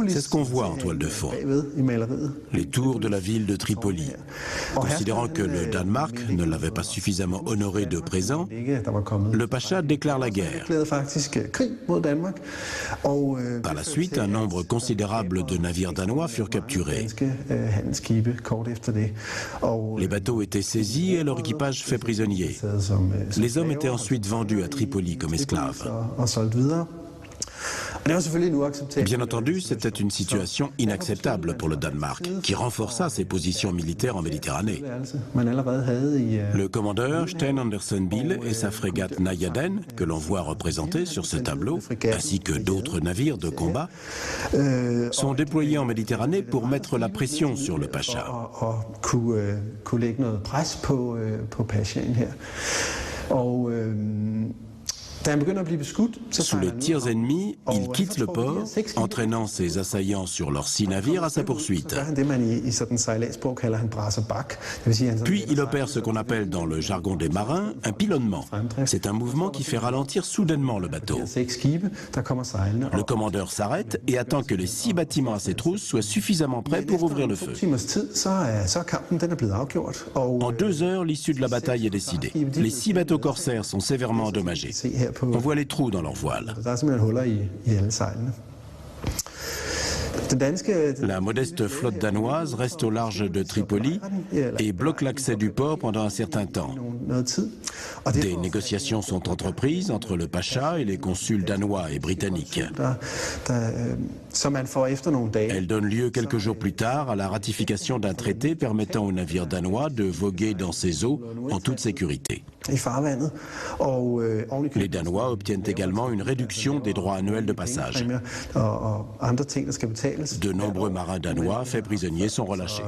C'est ce qu'on voit en toile de fond, les tours de la ville de Tripoli. Considérant que le Danemark ne l'avait pas suffisamment honoré de présent, le pacha déclare la guerre. Par la suite, un nombre considérable de navires danois furent capturés. Les bateaux étaient saisis et leur équipage fait prisonnier. Les hommes étaient ensuite vendus à Tripoli comme esclaves. Bien entendu, c'était une situation inacceptable pour le Danemark, qui renforça ses positions militaires en Méditerranée. Le commandeur Stein Andersen Bill et sa frégate Najaden, que l'on voit représentée sur ce tableau, ainsi que d'autres navires de combat, sont déployés en Méditerranée pour mettre la pression sur le pacha. Sous les tirs ennemis, il quitte le port, entraînant ses assaillants sur leurs 6 navires à sa poursuite. Puis il opère ce qu'on appelle dans le jargon des marins un pilonnement. C'est un mouvement qui fait ralentir soudainement le bateau. Le commandeur s'arrête et attend que les 6 bâtiments à ses trousses soient suffisamment prêts pour ouvrir le feu. En 2 heures, l'issue de la bataille est décidée. Les 6 bateaux corsaires sont sévèrement endommagés. On voit les trous dans leurs voiles. La modeste flotte danoise reste au large de Tripoli et bloque l'accès du port pendant un certain temps. Des négociations sont entreprises entre le pacha et les consuls danois et britanniques. Elles donnent lieu quelques jours plus tard à la ratification d'un traité permettant aux navires danois de voguer dans ces eaux en toute sécurité. Les Danois obtiennent également une réduction des droits annuels de passage. De nombreux marins danois faits prisonniers sont relâchés.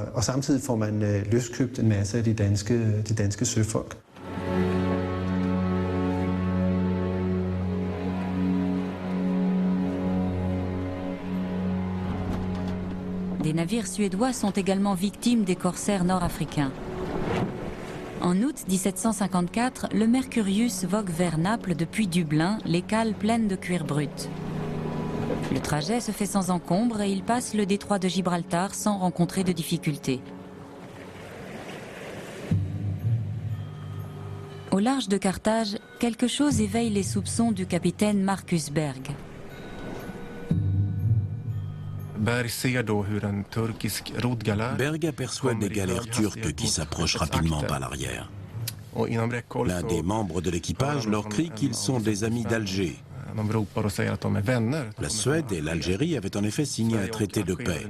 Des navires suédois sont également victimes des corsaires nord-africains. En août 1754, le Mercurius vogue vers Naples depuis Dublin, les cales pleines de cuir brut. Le trajet se fait sans encombre et il passe le détroit de Gibraltar sans rencontrer de difficultés. Au large de Carthage, quelque chose éveille les soupçons du capitaine Marcus Berg. Berg aperçoit des galères turques qui s'approchent rapidement par l'arrière. L'un des membres de l'équipage leur crie qu'ils sont des amis d'Alger. La Suède et l'Algérie avaient en effet signé un traité de paix.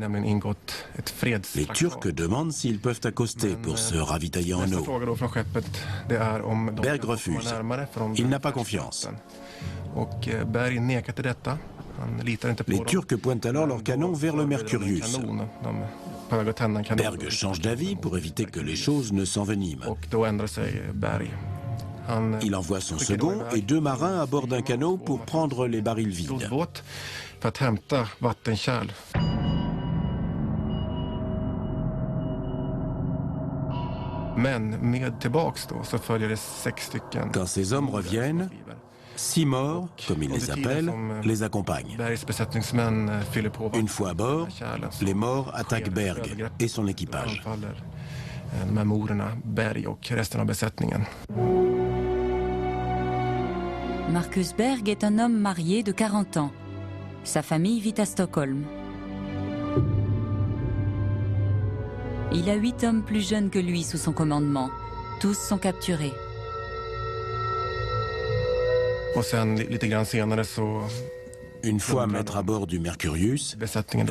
Les Turcs demandent s'ils peuvent accoster pour se ravitailler en eau. Berg refuse. Il n'a pas confiance. Les Turcs pointent alors leurs canons vers le Mercurius. Berg change d'avis pour éviter que les choses ne s'enveniment. Il envoie son second et 2 marins à bord d'un canot pour prendre les barils vides. Quand ces hommes reviennent, 6 morts, comme ils les appellent, les accompagnent. Une fois à bord, les morts attaquent Berg et son équipage. Marcus Berg est un homme marié de 40 ans. Sa famille vit à Stockholm. Il a 8 hommes plus jeunes que lui sous son commandement. Tous sont capturés. Une fois maître à bord du Mercurius,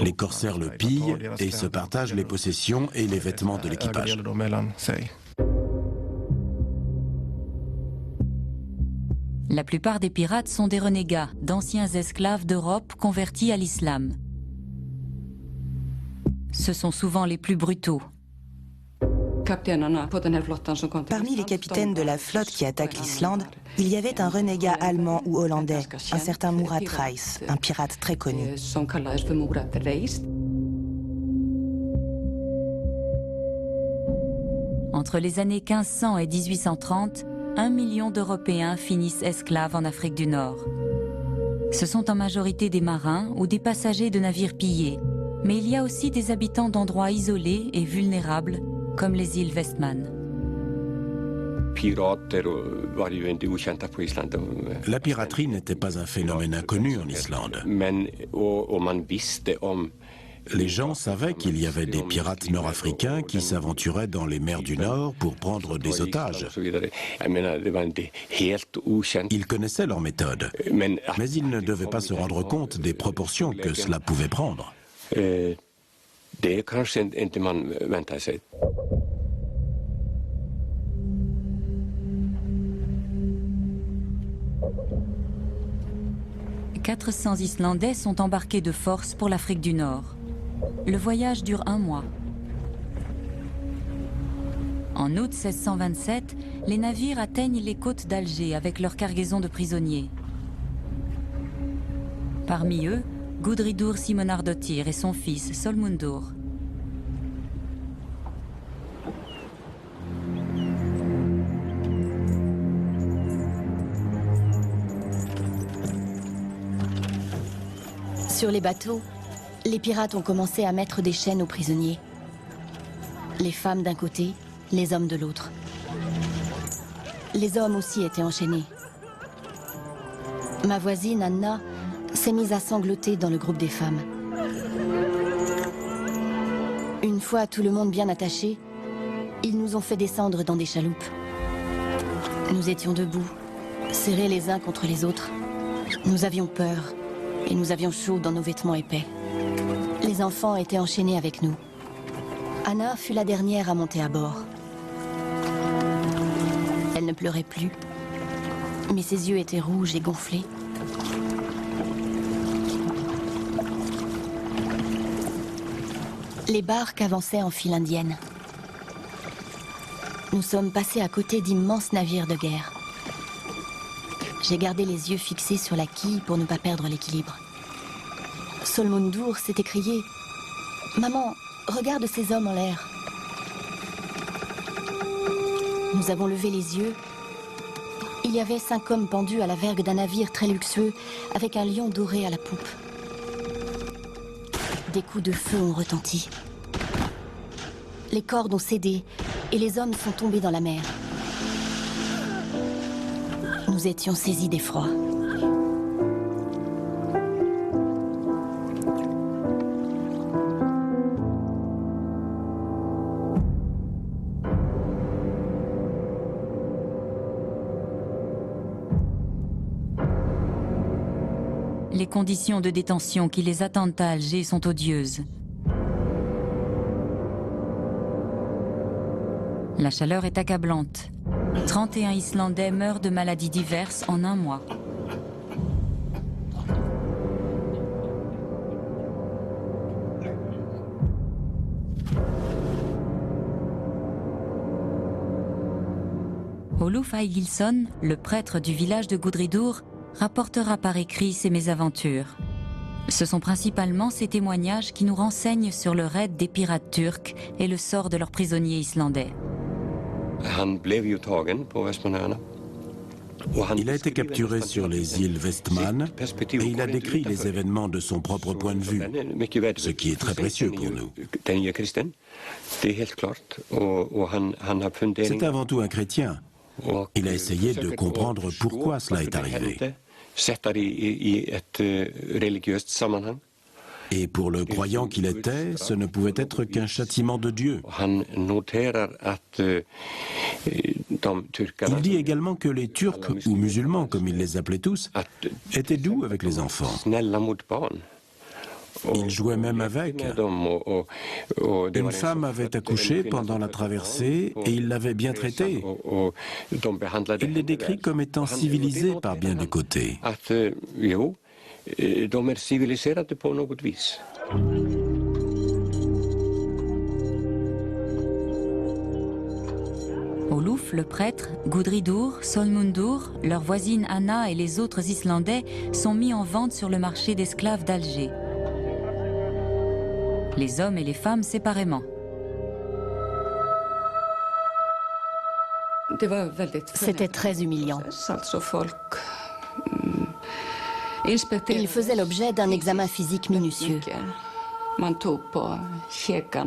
les corsaires le pillent et se partagent les possessions et les vêtements de l'équipage. La plupart des pirates sont des renégats, d'anciens esclaves d'Europe convertis à l'islam. Ce sont souvent les plus brutaux. Parmi les capitaines de la flotte qui attaque l'Islande, il y avait un renégat allemand ou hollandais, un certain Murat Reis, un pirate très connu. Entre les années 1500 et 1830, 1 million d'Européens finissent esclaves en Afrique du Nord. Ce sont en majorité des marins ou des passagers de navires pillés, mais il y a aussi des habitants d'endroits isolés et vulnérables, comme les îles Westman. La piraterie n'était pas un phénomène inconnu en Islande. Les gens savaient qu'il y avait des pirates nord-africains qui s'aventuraient dans les mers du Nord pour prendre des otages. Ils connaissaient leur méthode, mais ils ne devaient pas se rendre compte des proportions que cela pouvait prendre. « 400 Islandais sont embarqués de force pour l'Afrique du Nord. Le voyage dure 1 mois. En août 1627, les navires atteignent les côtes d'Alger avec leur cargaison de prisonniers. Parmi eux, Gudridur Simonardottir et son fils Solmundur. Sur les bateaux, les pirates ont commencé à mettre des chaînes aux prisonniers. Les femmes d'un côté, les hommes de l'autre. Les hommes aussi étaient enchaînés. Ma voisine, Anna, s'est mise à sangloter dans le groupe des femmes. Une fois tout le monde bien attaché, ils nous ont fait descendre dans des chaloupes. Nous étions debout, serrés les uns contre les autres. Nous avions peur et nous avions chaud dans nos vêtements épais. Les enfants étaient enchaînés avec nous. Anna fut la dernière à monter à bord. Elle ne pleurait plus, mais ses yeux étaient rouges et gonflés. Les barques avançaient en file indienne. Nous sommes passés à côté d'immenses navires de guerre. J'ai gardé les yeux fixés sur la quille pour ne pas perdre l'équilibre. Solmundur s'est écrié « Maman, regarde ces hommes en l'air !» Nous avons levé les yeux. Il y avait 5 hommes pendus à la vergue d'un navire très luxueux avec un lion doré à la poupe. Des coups de feu ont retenti. Les cordes ont cédé et les hommes sont tombés dans la mer. Nous étions saisis d'effroi. Les conditions de détention qui les attendent à Alger sont odieuses. La chaleur est accablante. 31 Islandais meurent de maladies diverses en 1 mois. Oluf Aigilsson, le prêtre du village de Gudridur, rapportera par écrit ses mésaventures. Ce sont principalement ces témoignages qui nous renseignent sur le raid des pirates turcs et le sort de leurs prisonniers islandais. Il a été capturé sur les îles Westman et il a décrit les événements de son propre point de vue, ce qui est très précieux pour nous. C'est avant tout un chrétien. Il a essayé de comprendre pourquoi cela est arrivé. Et pour le croyant qu'il était, ce ne pouvait être qu'un châtiment de Dieu. Il dit également que les Turcs, ou musulmans comme il les appelait tous, étaient doux avec les enfants. Il jouait même avec. Une femme avait accouché pendant la traversée et il l'avait bien traitée. Il les décrit comme étant civilisés par bien des côtés. Olof, le prêtre, Gudridur, Solmundur, leur voisine Anna et les autres Islandais sont mis en vente sur le marché d'esclaves d'Alger. Les hommes et les femmes séparément. C'était très humiliant. Ils faisaient l'objet d'un examen physique minutieux.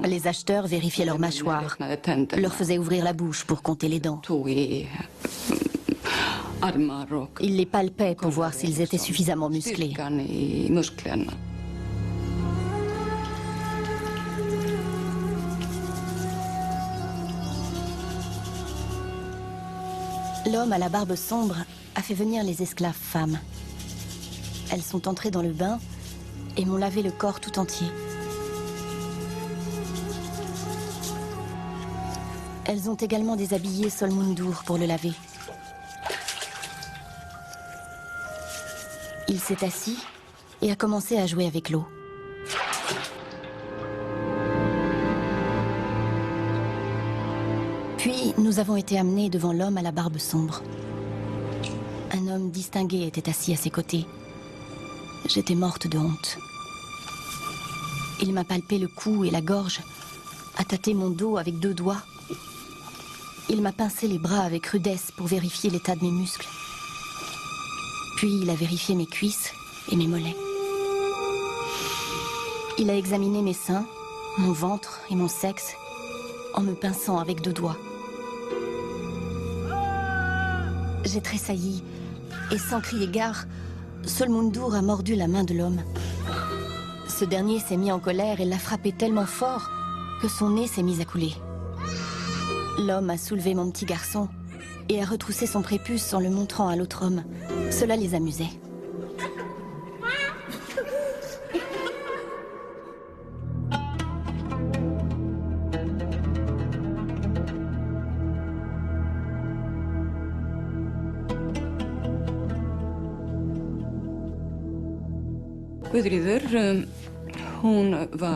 Les acheteurs vérifiaient leur mâchoire, leur faisaient ouvrir la bouche pour compter les dents. Ils les palpaient pour voir s'ils étaient suffisamment musclés. L'homme à la barbe sombre a fait venir les esclaves femmes. Elles sont entrées dans le bain et m'ont lavé le corps tout entier. Elles ont également déshabillé Solmundur pour le laver. Il s'est assis et a commencé à jouer avec l'eau. Puis, nous avons été amenés devant l'homme à la barbe sombre. Un homme distingué était assis à ses côtés. J'étais morte de honte. Il m'a palpé le cou et la gorge, a tâté mon dos avec 2 doigts. Il m'a pincé les bras avec rudesse pour vérifier l'état de mes muscles. Puis il a vérifié mes cuisses et mes mollets. Il a examiné mes seins, mon ventre et mon sexe en me pinçant avec 2 doigts. J'ai tressailli et sans crier gare, Solmundur a mordu la main de l'homme. Ce dernier s'est mis en colère et l'a frappé tellement fort que son nez s'est mis à couler. L'homme a soulevé mon petit garçon et a retroussé son prépuce en le montrant à l'autre homme. Cela les amusait.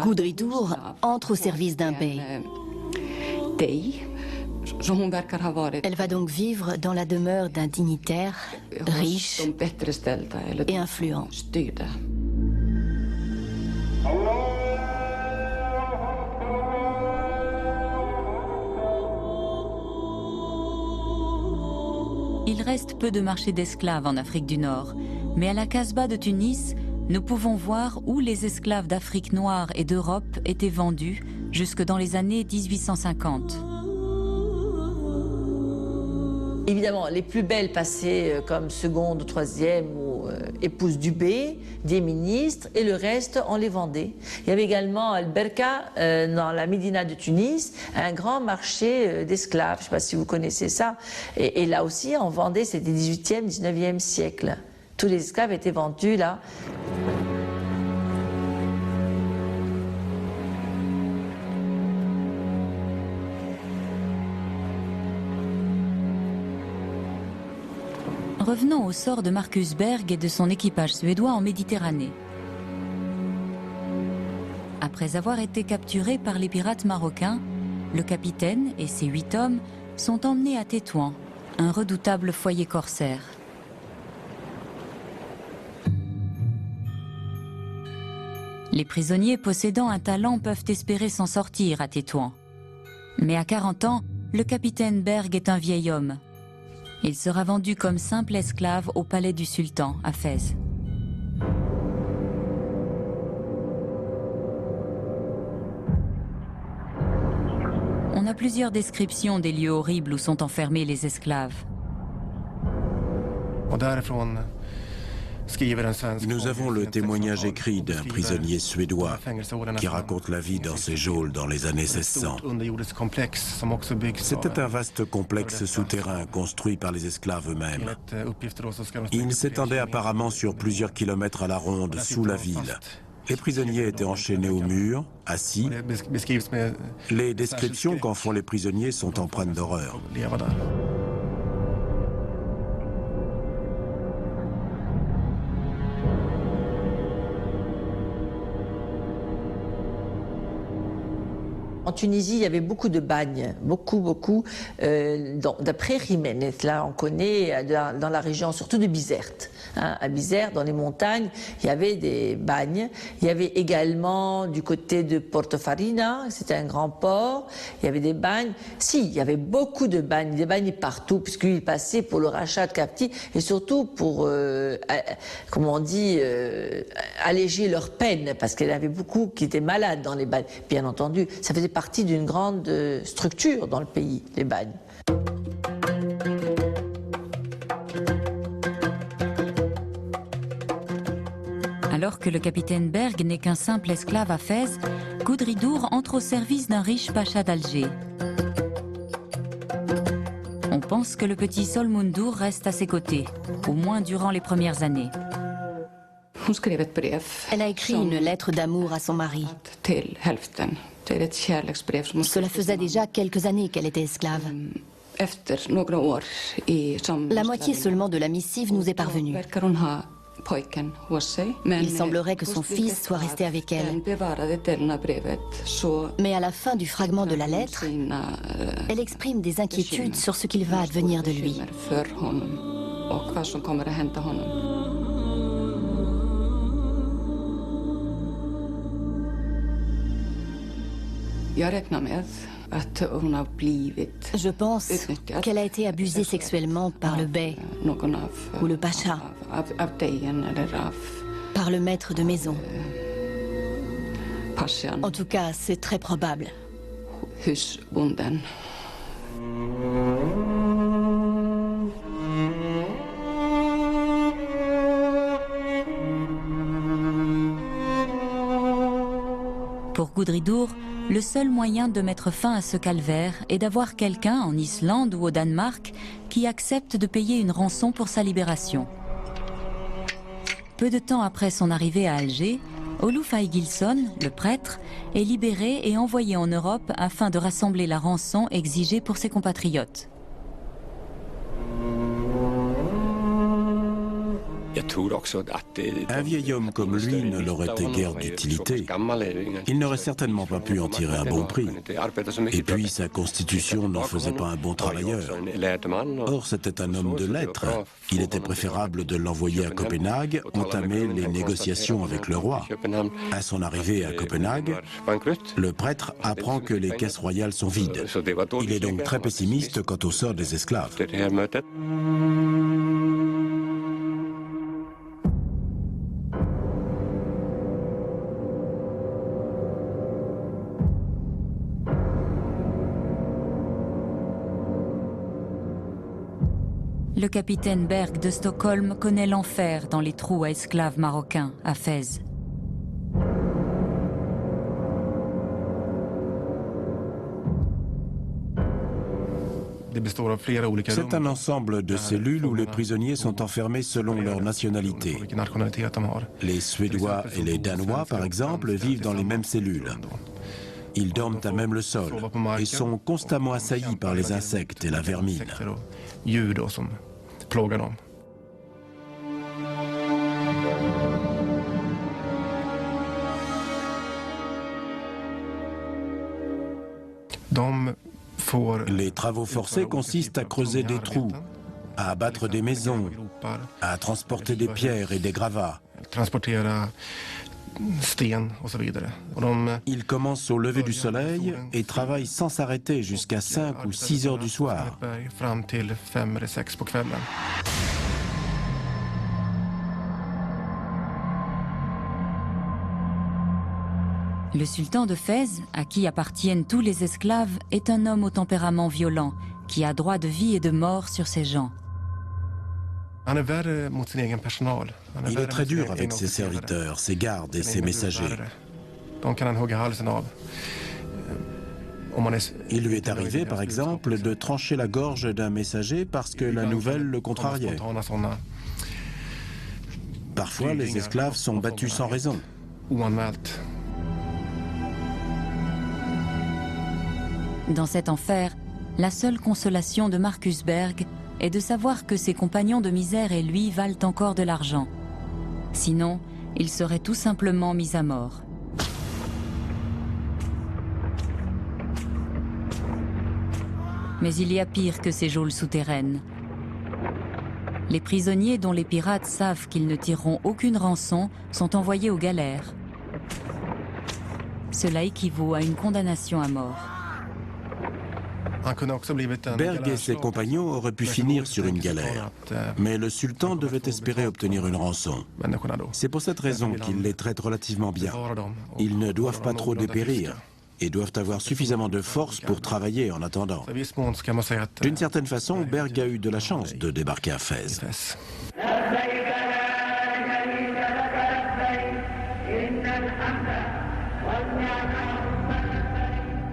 Gudridur entre au service d'un bey. Elle va donc vivre dans la demeure d'un dignitaire, riche et influent. Il reste peu de marchés d'esclaves en Afrique du Nord, mais à la Casbah de Tunis, nous pouvons voir où les esclaves d'Afrique noire et d'Europe étaient vendus jusque dans les années 1850. Évidemment, les plus belles passaient comme seconde, troisième ou épouse du bey, des ministres, et le reste, on les vendait. Il y avait également Al-Berka, dans la Médina de Tunis, un grand marché d'esclaves, je ne sais pas si vous connaissez ça. Et là aussi, on vendait, c'était 18e, 19e siècle. Tous les esclaves étaient vendus là. Revenons au sort de Marcus Berg et de son équipage suédois en Méditerranée. Après avoir été capturés par les pirates marocains, le capitaine et ses 8 hommes sont emmenés à Tétouan, un redoutable foyer corsaire. Les prisonniers possédant un talent peuvent espérer s'en sortir à Tétouan. Mais à 40 ans, le capitaine Berg est un vieil homme. Il sera vendu comme simple esclave au palais du sultan, à Fès. On a plusieurs descriptions des lieux horribles où sont enfermés les esclaves. Nous avons le témoignage écrit d'un prisonnier suédois qui raconte la vie dans ces geôles dans les années 1600. C'était un vaste complexe souterrain construit par les esclaves eux-mêmes. Il s'étendait apparemment sur plusieurs kilomètres à la ronde sous la ville. Les prisonniers étaient enchaînés au mur, assis. Les descriptions qu'en font les prisonniers sont empreintes d'horreur. En Tunisie, il y avait beaucoup de bagnes, beaucoup. D'après Jiménez, là on connaît dans la région surtout de Bizerte. À Bizerte, dans les montagnes, il y avait des bagnes. Il y avait également du côté de Portofarina, c'était un grand port. Il y avait des bagnes. Si, il y avait beaucoup de bagnes, des bagnes partout, puisqu'ils passaient pour le rachat de captifs et surtout pour, alléger leur peine, parce qu'il y en avait beaucoup qui étaient malades dans les bagnes. Bien entendu, ça faisait partie d'une grande structure dans le pays, les bagnes. Alors que le capitaine Berg n'est qu'un simple esclave à Fès, Gudridur entre au service d'un riche pacha d'Alger. On pense que le petit Solmundur reste à ses côtés, au moins durant les premières années. Elle a écrit une lettre d'amour à son mari. Cela faisait déjà quelques années qu'elle était esclave. La moitié seulement de la missive nous est parvenue. Il semblerait que son fils soit resté avec elle. Mais à la fin du fragment de la lettre, elle exprime des inquiétudes sur ce qu'il va advenir de lui. Je pense qu'elle a été abusée sexuellement par le bey ou le pacha, par le maître de maison. En tout cas, c'est très probable. Pour Gudridur, le seul moyen de mettre fin à ce calvaire est d'avoir quelqu'un en Islande ou au Danemark qui accepte de payer une rançon pour sa libération. Peu de temps après son arrivée à Alger, Oluf Aegilsson, le prêtre, est libéré et envoyé en Europe afin de rassembler la rançon exigée pour ses compatriotes. Un vieil homme comme lui ne leur était guère d'utilité. Il n'aurait certainement pas pu en tirer un bon prix. Et puis sa constitution n'en faisait pas un bon travailleur. Or, c'était un homme de lettres. Il était préférable de l'envoyer à Copenhague, entamer les négociations avec le roi. À son arrivée à Copenhague, le prêtre apprend que les caisses royales sont vides. Il est donc très pessimiste quant au sort des esclaves. Le capitaine Berg de Stockholm connaît l'enfer dans les trous à esclaves marocains à Fès. C'est un ensemble de cellules où les prisonniers sont enfermés selon leur nationalité. Les Suédois et les Danois, par exemple, vivent dans les mêmes cellules. Ils dorment à même le sol et sont constamment assaillis par les insectes et la vermine. Les travaux forcés consistent à creuser des trous, à abattre des maisons, à transporter des pierres et des gravats. Ils commencent au lever du soleil et travaillent sans s'arrêter jusqu'à 5 ou 6 heures du soir. Le sultan de Fès, à qui appartiennent tous les esclaves, est un homme au tempérament violent, qui a droit de vie et de mort sur ses gens. Il est très dur avec ses serviteurs, ses gardes et ses messagers. Il lui est arrivé, par exemple, de trancher la gorge d'un messager parce que la nouvelle le contrariait. Parfois, les esclaves sont battus sans raison. Dans cet enfer, la seule consolation de Marcus Berg est de savoir que ses compagnons de misère et lui valent encore de l'argent. Sinon, il serait tout simplement mis à mort. Mais il y a pire que ces geôles souterraines. Les prisonniers dont les pirates savent qu'ils ne tireront aucune rançon sont envoyés aux galères. Cela équivaut à une condamnation à mort. Berg et ses compagnons auraient pu finir sur une galère, mais le sultan devait espérer obtenir une rançon. C'est pour cette raison qu'il les traite relativement bien. Ils ne doivent pas trop dépérir et doivent avoir suffisamment de force pour travailler en attendant. D'une certaine façon, Berg a eu de la chance de débarquer à Fès.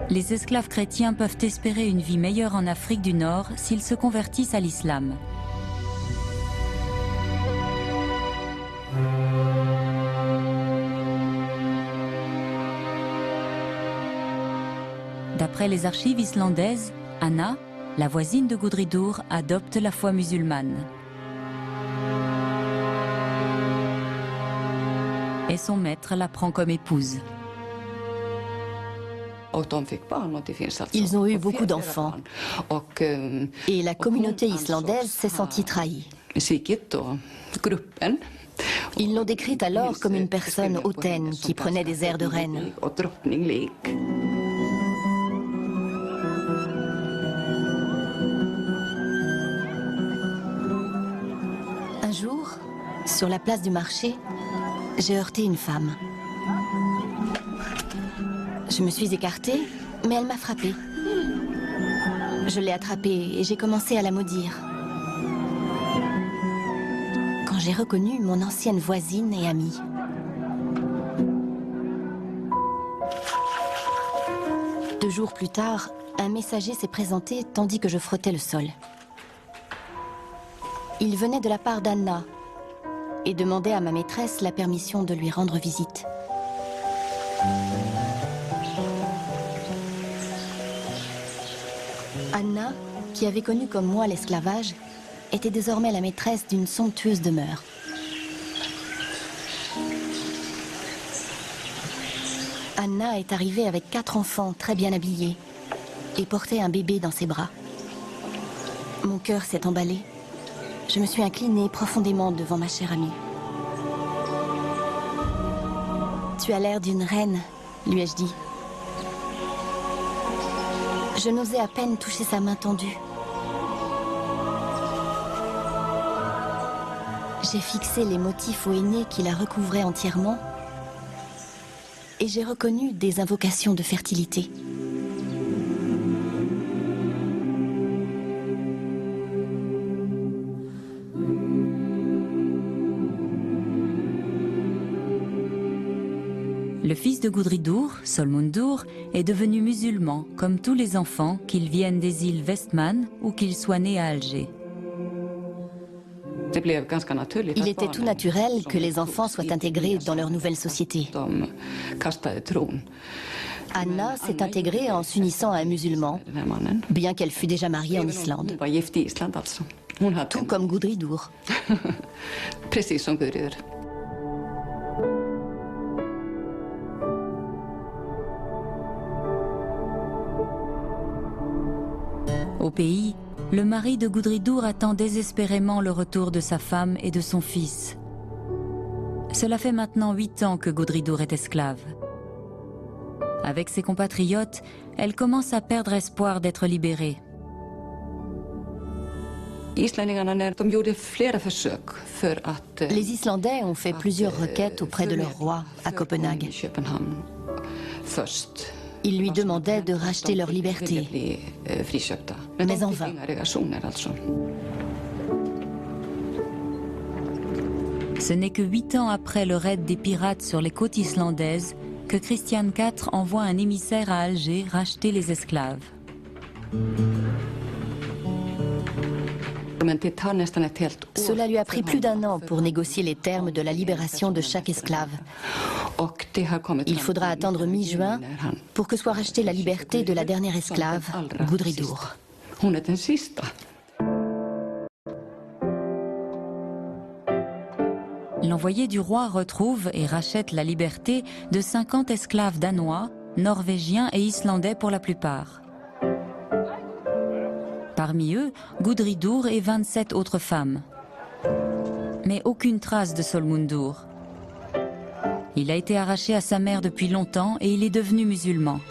Les esclaves chrétiens peuvent espérer une vie meilleure en Afrique du Nord s'ils se convertissent à l'islam. D'après les archives islandaises, Anna, la voisine de Gudridur, adopte la foi musulmane. Et son maître la prend comme épouse. Ils ont eu beaucoup d'enfants et la communauté islandaise s'est sentie trahie. Ils l'ont décrite alors comme une personne hautaine qui prenait des airs de reine. Un jour, sur la place du marché, j'ai heurté une femme. Je me suis écartée, mais elle m'a frappée. Je l'ai attrapée et j'ai commencé à la maudire. Quand j'ai reconnu mon ancienne voisine et amie. Deux jours plus tard, un messager s'est présenté tandis que je frottais le sol. Il venait de la part d'Anna et demandait à ma maîtresse la permission de lui rendre visite. Anna, qui avait connu comme moi l'esclavage, était désormais la maîtresse d'une somptueuse demeure. Anna est arrivée avec 4 enfants très bien habillés et portait un bébé dans ses bras. Mon cœur s'est emballé. Je me suis inclinée profondément devant ma chère amie. « Tu as l'air d'une reine », lui ai-je dit. Je n'osais à peine toucher sa main tendue. J'ai fixé les motifs au henné qui la recouvraient entièrement et j'ai reconnu des invocations de fertilité. Le fils de Gudridur, Solmundur, est devenu musulman, comme tous les enfants, qu'ils viennent des îles Vestman ou qu'ils soient nés à Alger. Il était tout naturel que les enfants soient intégrés dans leur nouvelle société. Anna s'est intégrée en s'unissant à un musulman, bien qu'elle fût déjà mariée en Islande. Tout comme Gudridur. Au pays, le mari de Gudridur attend désespérément le retour de sa femme et de son fils. Cela fait maintenant 8 ans que Gudridur est esclave. Avec ses compatriotes, elle commence à perdre espoir d'être libérée. Les Islandais ont fait plusieurs requêtes auprès de leur roi à Copenhague. Ils lui demandaient de racheter leur liberté, mais en vain. Ce n'est que 8 ans après le raid des pirates sur les côtes islandaises que Christian IV envoie un émissaire à Alger racheter les esclaves. Cela lui a pris plus d'1 an pour négocier les termes de la libération de chaque esclave. Il faudra attendre mi-juin pour que soit rachetée la liberté de la dernière esclave, Gudridur. L'envoyé du roi retrouve et rachète la liberté de 50 esclaves danois, norvégiens et islandais pour la plupart. Parmi eux, Gudridur et 27 autres femmes. Mais aucune trace de Solmundur. Il a été arraché à sa mère depuis longtemps et il est devenu musulman.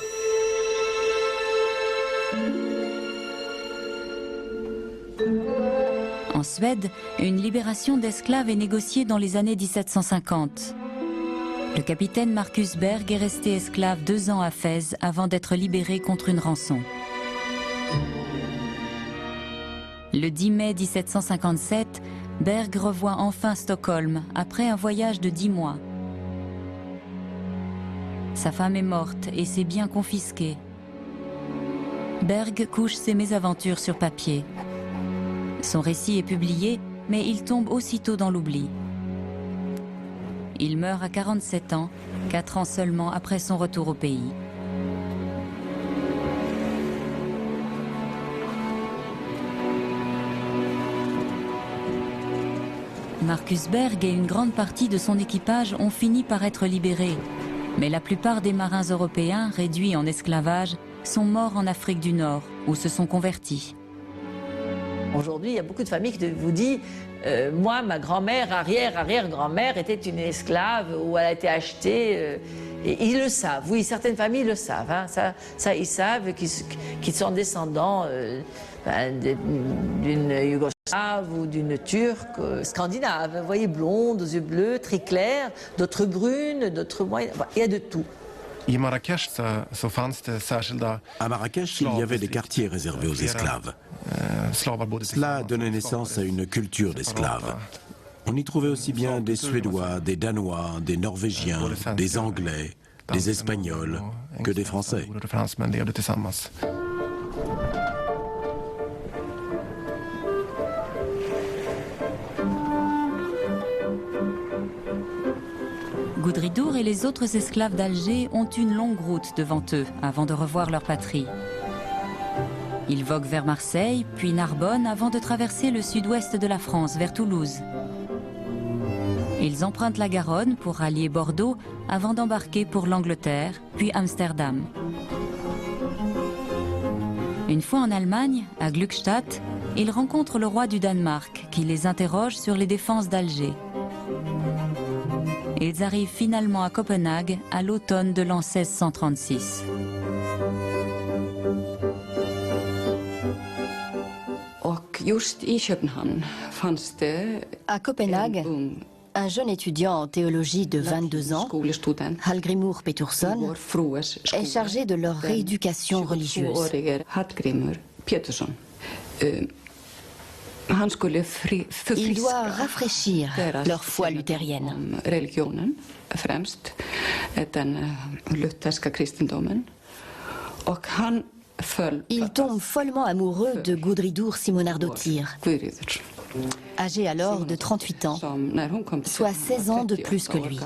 En Suède, une libération d'esclaves est négociée dans les années 1750. Le capitaine Marcus Berg est resté esclave 2 ans à Fès avant d'être libéré contre une rançon. Le 10 mai 1757, Berg revoit enfin Stockholm après un voyage de 10 mois. Sa femme est morte et ses biens confisqués. Berg couche ses mésaventures sur papier. Son récit est publié, mais il tombe aussitôt dans l'oubli. Il meurt à 47 ans, 4 ans seulement après son retour au pays. Marcus Berg et une grande partie de son équipage ont fini par être libérés. Mais la plupart des marins européens, réduits en esclavage, sont morts en Afrique du Nord, où se sont convertis. Aujourd'hui, il y a beaucoup de familles qui vous disent moi, ma grand-mère, arrière-arrière-grand-mère était une esclave ou elle a été achetée. Et ils le savent, oui, certaines familles le savent. Hein, ça, ils savent qu'ils sont descendants d'une Yougoslave ou d'une Turque scandinave. Vous voyez, blonde, aux yeux bleus, très clairs, d'autres brunes, d'autres moyennes. Il y a de tout. À Marrakech, il y avait des quartiers réservés aux esclaves. Cela donnait naissance à une culture d'esclaves. On y trouvait aussi bien des Suédois, des Danois, des Norvégiens, des Anglais, des Espagnols que des Français. Gudridur et les autres esclaves d'Alger ont une longue route devant eux avant de revoir leur patrie. Ils voguent vers Marseille, puis Narbonne avant de traverser le sud-ouest de la France vers Toulouse. Ils empruntent la Garonne pour rallier Bordeaux avant d'embarquer pour l'Angleterre, puis Amsterdam. Une fois en Allemagne, à Glückstadt, ils rencontrent le roi du Danemark qui les interroge sur les défenses d'Alger. Ils arrivent finalement à Copenhague à l'automne de l'an 1636. À Copenhague, un jeune étudiant en théologie de 22 ans, Hallgrímur Pétursson, est chargé de leur rééducation religieuse. Il doit rafraîchir leur foi luthérienne. Il tombe follement amoureux de Gudridur Simonardóttir, âgée alors de 38 ans, soit 16 ans de plus que lui.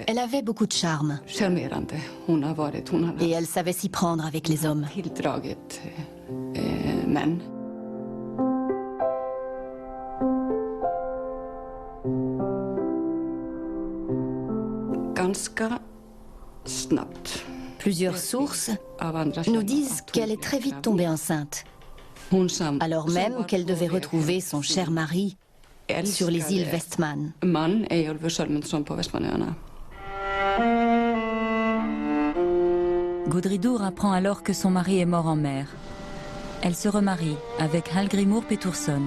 Elle avait beaucoup de charme et elle savait s'y prendre avec les hommes. Plusieurs sources nous disent qu'elle est très vite tombée enceinte, alors même qu'elle devait retrouver son cher mari sur les îles Vestman. Gudridur apprend alors que son mari est mort en mer. Elle se remarie avec Hallgrímur Pétursson.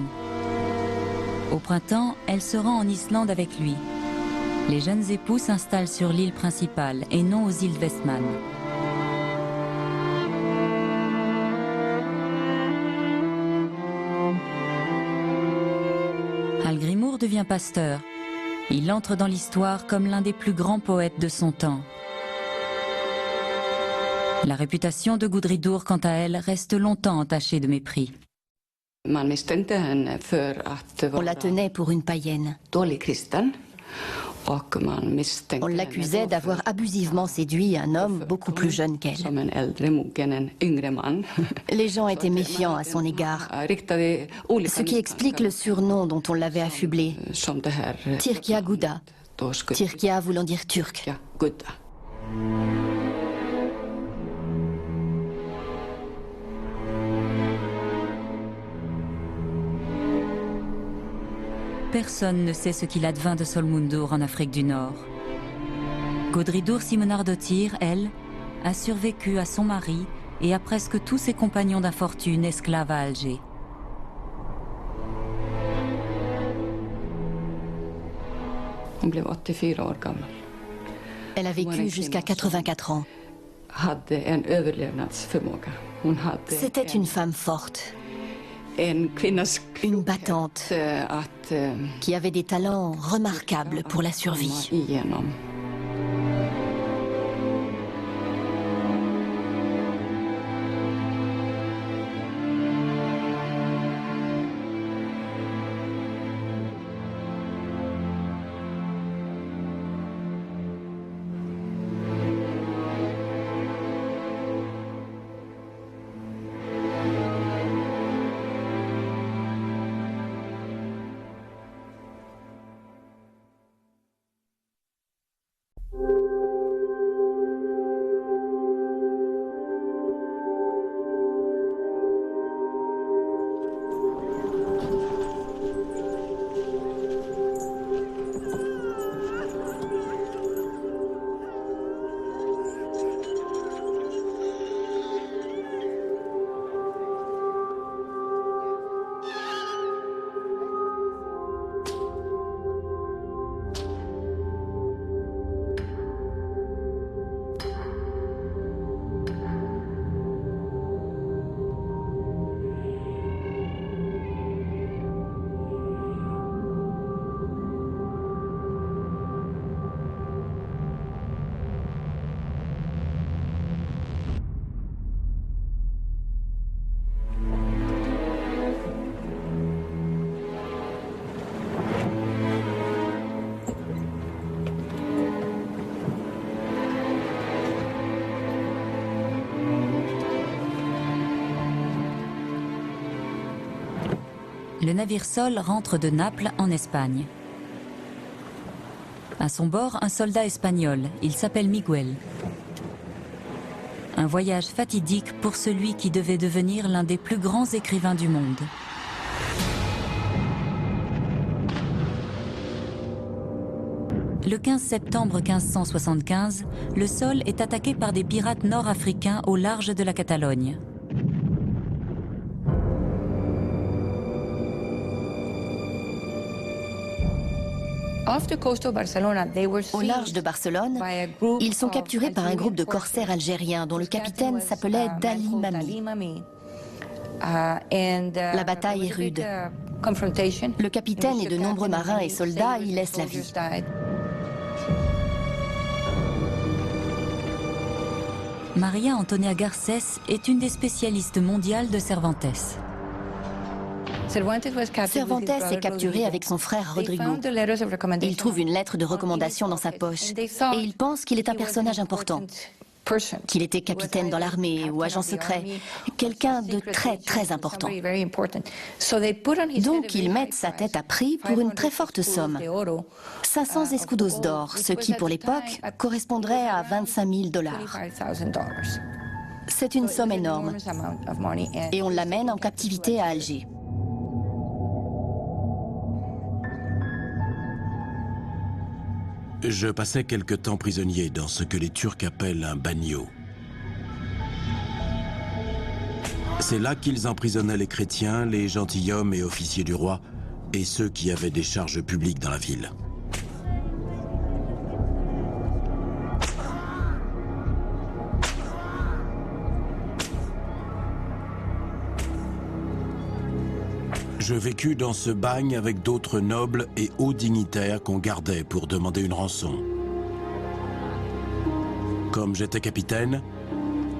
Au printemps, elle se rend en Islande avec lui. Les jeunes époux s'installent sur l'île principale et non aux îles Vestman. Hallgrímur devient pasteur. Il entre dans l'histoire comme l'un des plus grands poètes de son temps. La réputation de Gudridur, quant à elle, reste longtemps entachée de mépris. On la tenait pour une païenne. On l'accusait d'avoir abusivement séduit un homme beaucoup plus jeune qu'elle. Les gens étaient méfiants à son égard, ce qui explique le surnom dont on l'avait affublé, Tirkia Gouda. Tirkia voulant dire turc. Personne ne sait ce qu'il advint de Solmundur en Afrique du Nord. Gudridur Simonardottir, elle, a survécu à son mari et à presque tous ses compagnons d'infortune esclaves à Alger. Elle a vécu jusqu'à 84 ans. C'était une femme forte, une battante, qui avait des talents remarquables pour la survie. Le navire Sol rentre de Naples en Espagne. À son bord, un soldat espagnol. Il s'appelle Miguel. Un voyage fatidique pour celui qui devait devenir l'un des plus grands écrivains du monde. Le 15 septembre 1575, le Sol est attaqué par des pirates nord-africains au large de la Catalogne. Au large de Barcelone, ils sont capturés par un groupe de corsaires algériens dont le capitaine s'appelait Dali Mami. La bataille est rude. Le capitaine et de nombreux marins et soldats y laissent la vie. Maria Antonia Garcés est une des spécialistes mondiales de Cervantes. Cervantes est capturé avec son frère Rodrigo. Il trouve une lettre de recommandation dans sa poche et il pense qu'il est un personnage important, qu'il était capitaine dans l'armée ou agent secret, quelqu'un de très très important. Donc ils mettent sa tête à prix pour une très forte somme, 500 escudos d'or, ce qui pour l'époque correspondrait à 25 000 $. C'est une somme énorme et on l'amène en captivité à Alger. Je passais quelque temps prisonnier dans ce que les Turcs appellent un bagnio. C'est là qu'ils emprisonnaient les chrétiens, les gentilshommes et officiers du roi, et ceux qui avaient des charges publiques dans la ville. Je vécus dans ce bagne avec d'autres nobles et hauts dignitaires qu'on gardait pour demander une rançon. Comme j'étais capitaine,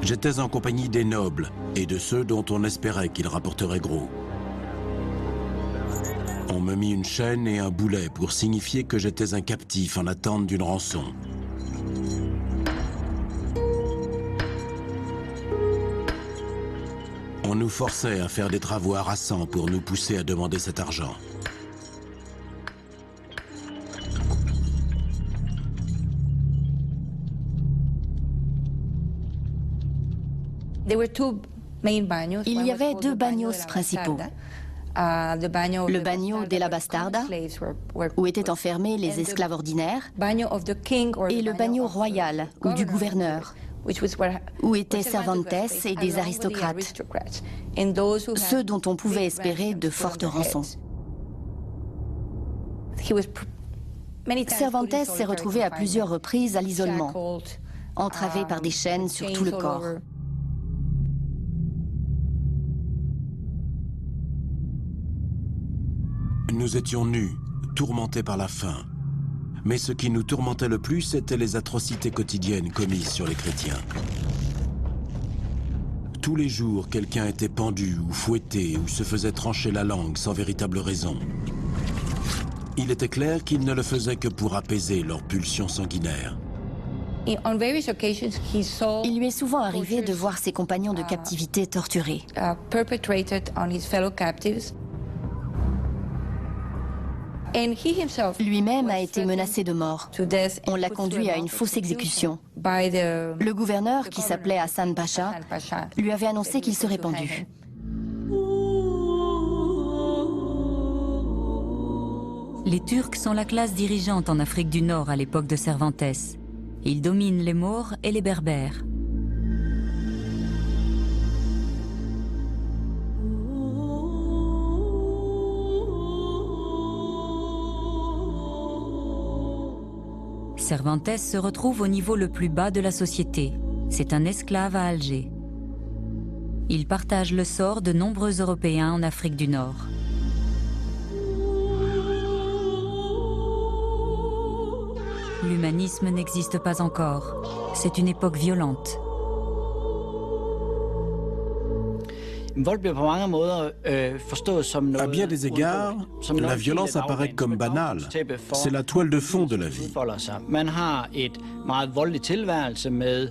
j'étais en compagnie des nobles et de ceux dont on espérait qu'ils rapporteraient gros. On me mit une chaîne et un boulet pour signifier que j'étais un captif en attente d'une rançon. On nous forçait à faire des travaux harassants pour nous pousser à demander cet argent. Il y avait deux bagnos principaux. Le bagno della Bastarda, où étaient enfermés les esclaves ordinaires, et le bagno royal, ou du gouverneur, où étaient Cervantes et des aristocrates, ceux dont on pouvait espérer de fortes rançons. Cervantes s'est retrouvé à plusieurs reprises à l'isolement, entravé par des chaînes sur tout le corps. Nous étions nus, tourmentés par la faim. Mais ce qui nous tourmentait le plus, c'était les atrocités quotidiennes commises sur les chrétiens. Tous les jours, quelqu'un était pendu ou fouetté ou se faisait trancher la langue sans véritable raison. Il était clair qu'ils ne le faisaient que pour apaiser leurs pulsions sanguinaires. Il lui est souvent arrivé de voir ses compagnons de captivité torturés. Lui-même a été menacé de mort. On l'a conduit à une fausse exécution. Le gouverneur, qui s'appelait Hassan Pacha, lui avait annoncé qu'il serait pendu. Les Turcs sont la classe dirigeante en Afrique du Nord à l'époque de Cervantes. Ils dominent les Maures et les Berbères. Cervantes se retrouve au niveau le plus bas de la société. C'est un esclave à Alger. Il partage le sort de nombreux Européens en Afrique du Nord. L'humanisme n'existe pas encore. C'est une époque violente. À bien des égards, la violence apparaît comme banale. C'est la toile de fond de la vie.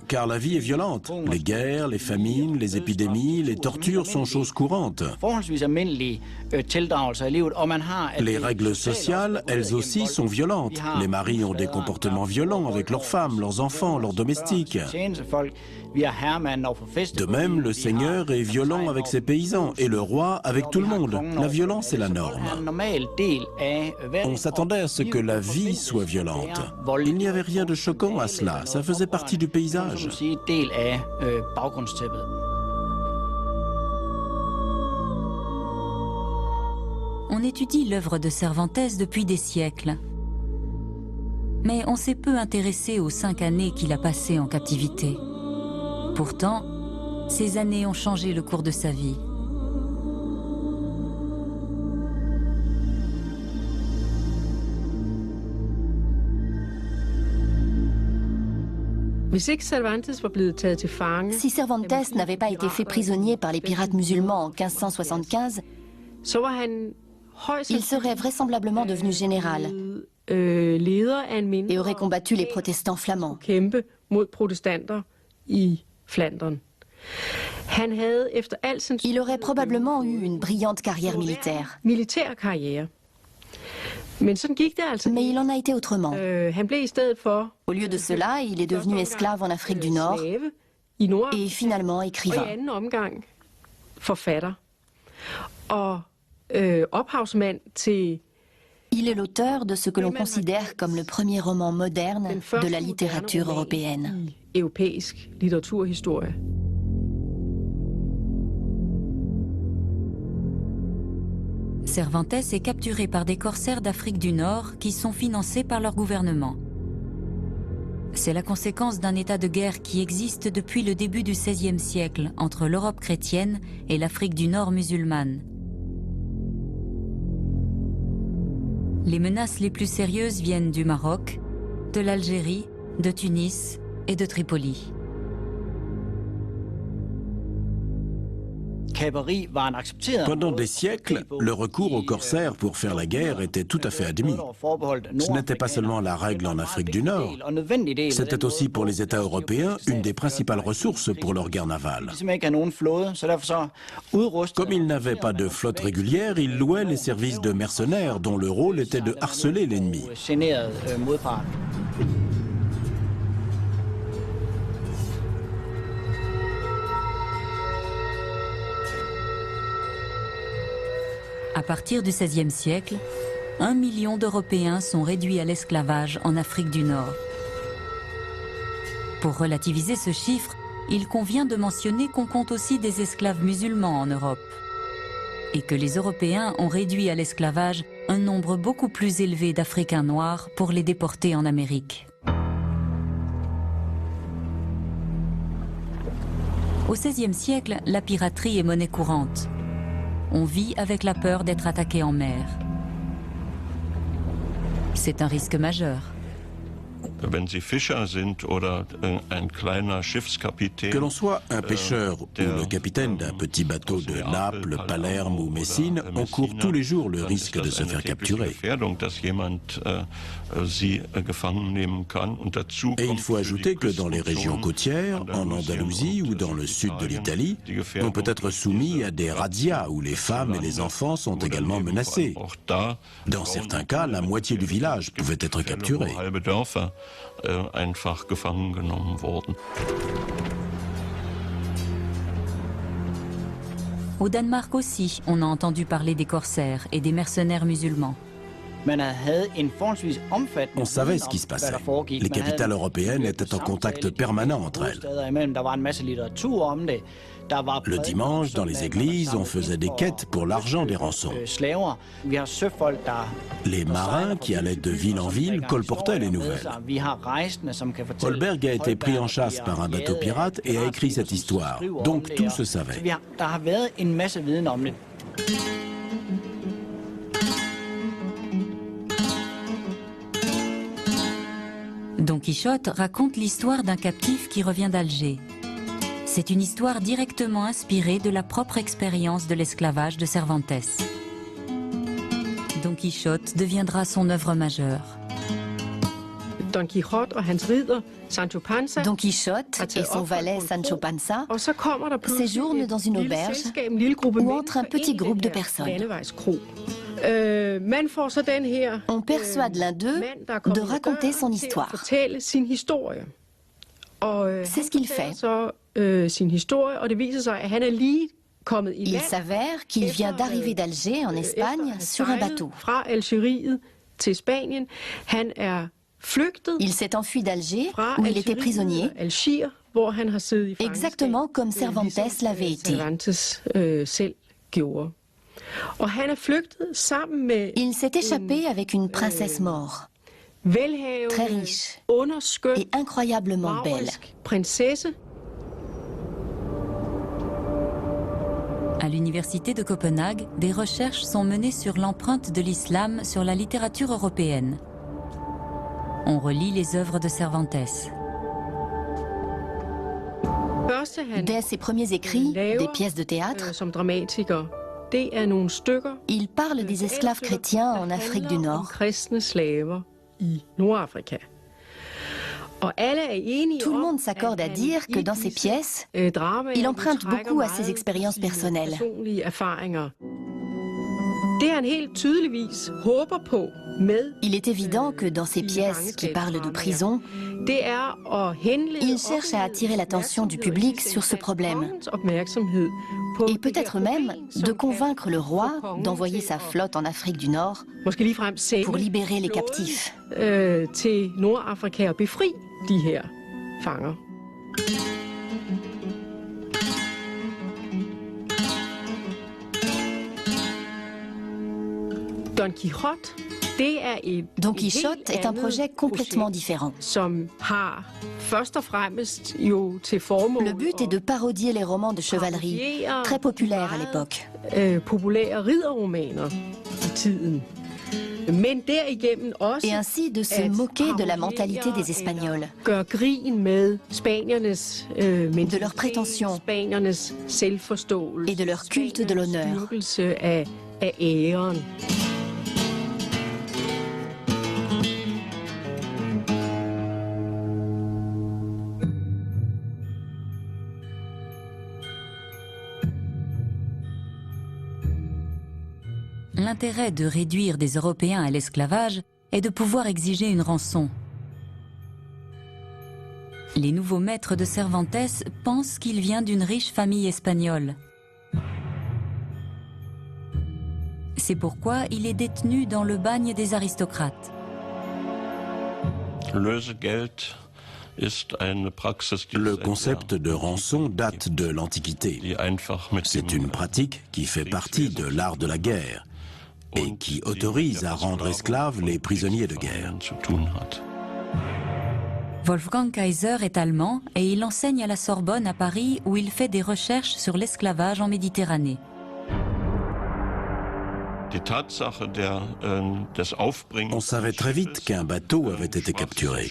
Car la vie est violente. Les guerres, les famines, les épidémies, les tortures sont choses courantes. Les règles sociales, elles aussi, sont violentes. Les maris ont des comportements violents avec leurs femmes, leurs enfants, leurs domestiques. De même, le Seigneur est violent avec ses paysans et le roi avec tout le monde. La violence est la norme. On s'attendait à ce que la vie soit violente. Il n'y avait rien de choquant à cela, ça faisait partie du paysage. On étudie l'œuvre de Cervantes depuis des siècles. Mais on s'est peu intéressé aux 5 années qu'il a passées en captivité. Pourtant, ces années ont changé le cours de sa vie. Si Cervantes n'avait pas été fait prisonnier par les pirates musulmans en 1575, il serait vraisemblablement devenu général et aurait combattu les protestants flamands. Il aurait probablement eu une brillante carrière militaire. Mais il en a été autrement. Au lieu de cela, il est devenu esclave en Afrique du Nord et finalement écrivain. Il est l'auteur de ce que l'on considère comme le premier roman moderne de la littérature européenne. Cervantes est capturé par des corsaires d'Afrique du Nord qui sont financés par leur gouvernement. C'est la conséquence d'un état de guerre qui existe depuis le début du XVIe siècle entre l'Europe chrétienne et l'Afrique du Nord musulmane. Les menaces les plus sérieuses viennent du Maroc, de l'Algérie, de Tunis et de Tripoli. Pendant des siècles, le recours aux corsaires pour faire la guerre était tout à fait admis. Ce n'était pas seulement la règle en Afrique du Nord, c'était aussi pour les États européens une des principales ressources pour leur guerre navale. Comme ils n'avaient pas de flotte régulière, ils louaient les services de mercenaires dont le rôle était de harceler l'ennemi. À partir du XVIe siècle, 1 million d'Européens sont réduits à l'esclavage en Afrique du Nord. Pour relativiser ce chiffre, il convient de mentionner qu'on compte aussi des esclaves musulmans en Europe et que les Européens ont réduit à l'esclavage un nombre beaucoup plus élevé d'Africains noirs pour les déporter en Amérique. Au XVIe siècle, la piraterie est monnaie courante. On vit avec la peur d'être attaqué en mer. C'est un risque majeur. Que l'on soit un pêcheur ou le capitaine d'un petit bateau de Naples, Palerme ou Messine, on court tous les jours le risque de se faire capturer. Et il faut ajouter que dans les régions côtières, en Andalousie ou dans le sud de l'Italie, on peut être soumis à des razzias où les femmes et les enfants sont également menacés. Dans certains cas, la moitié du village pouvait être capturée. Au Danemark aussi, on a entendu parler des corsaires et des mercenaires musulmans. On savait ce qui se passait. Les capitales européennes étaient en contact permanent entre elles. Le dimanche, dans les églises, on faisait des quêtes pour l'argent des rançons. Les marins qui allaient de ville en ville colportaient les nouvelles. Holberg a été pris en chasse par un bateau pirate et a écrit cette histoire. Donc tout se savait. Don Quichotte raconte l'histoire d'un captif qui revient d'Alger. C'est une histoire directement inspirée de la propre expérience de l'esclavage de Cervantes. Don Quichotte deviendra son œuvre majeure. Don Quichotte et son valet Sancho Panza séjournent dans une auberge où entre un petit groupe de personnes. On persuade l'un d'eux de raconter son histoire. C'est ce qu'il fait. Il s'avère qu'il vient d'arriver d'Alger, en Espagne, sur un bateau. Il s'est enfui d'Alger, où il était prisonnier, exactement comme Cervantes l'avait été. Il s'est échappé avec une princesse maure, très riche et incroyablement belle. À l'université de Copenhague, des recherches sont menées sur l'empreinte de l'islam sur la littérature européenne. On relit les œuvres de Cervantes. Dès ses premiers écrits, des pièces de théâtre, il parle des esclaves chrétiens en Afrique du Nord. Tout le monde s'accorde à dire que dans ses pièces, il emprunte beaucoup à ses expériences personnelles. Il est évident que dans ces pièces qui parlent de prison, il cherche à attirer l'attention du public sur ce problème. Et peut-être même de convaincre le roi d'envoyer sa flotte en Afrique du Nord pour libérer les captifs. Don Quichotte est un projet complètement différent. Le but est de parodier les romans de chevalerie, très populaires à l'époque. Et ainsi de se moquer de la mentalité des Espagnols, de leurs prétentions et de leur culte de l'honneur. L'intérêt de réduire des Européens à l'esclavage est de pouvoir exiger une rançon. Les nouveaux maîtres de Cervantes pensent qu'il vient d'une riche famille espagnole. C'est pourquoi il est détenu dans le bagne des aristocrates. Le concept de rançon date de l'Antiquité. C'est une pratique qui fait partie de l'art de la guerre et qui autorise à rendre esclaves les prisonniers de guerre. Wolfgang Kaiser est allemand et il enseigne à la Sorbonne à Paris où il fait des recherches sur l'esclavage en Méditerranée. On savait très vite qu'un bateau avait été capturé.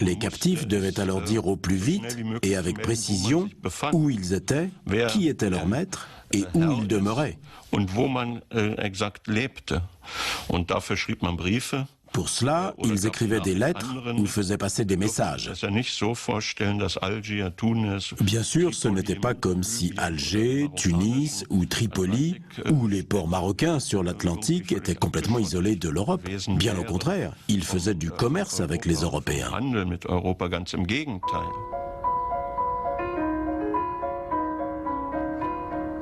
Les captifs devaient alors dire au plus vite et avec précision où ils étaient, qui était leur maître et où ils demeuraient. Pour cela, ils écrivaient des lettres ou faisaient passer des messages. Bien sûr, ce n'était pas comme si Alger, Tunis ou Tripoli ou les ports marocains sur l'Atlantique étaient complètement isolés de l'Europe. Bien au contraire, ils faisaient du commerce avec les Européens.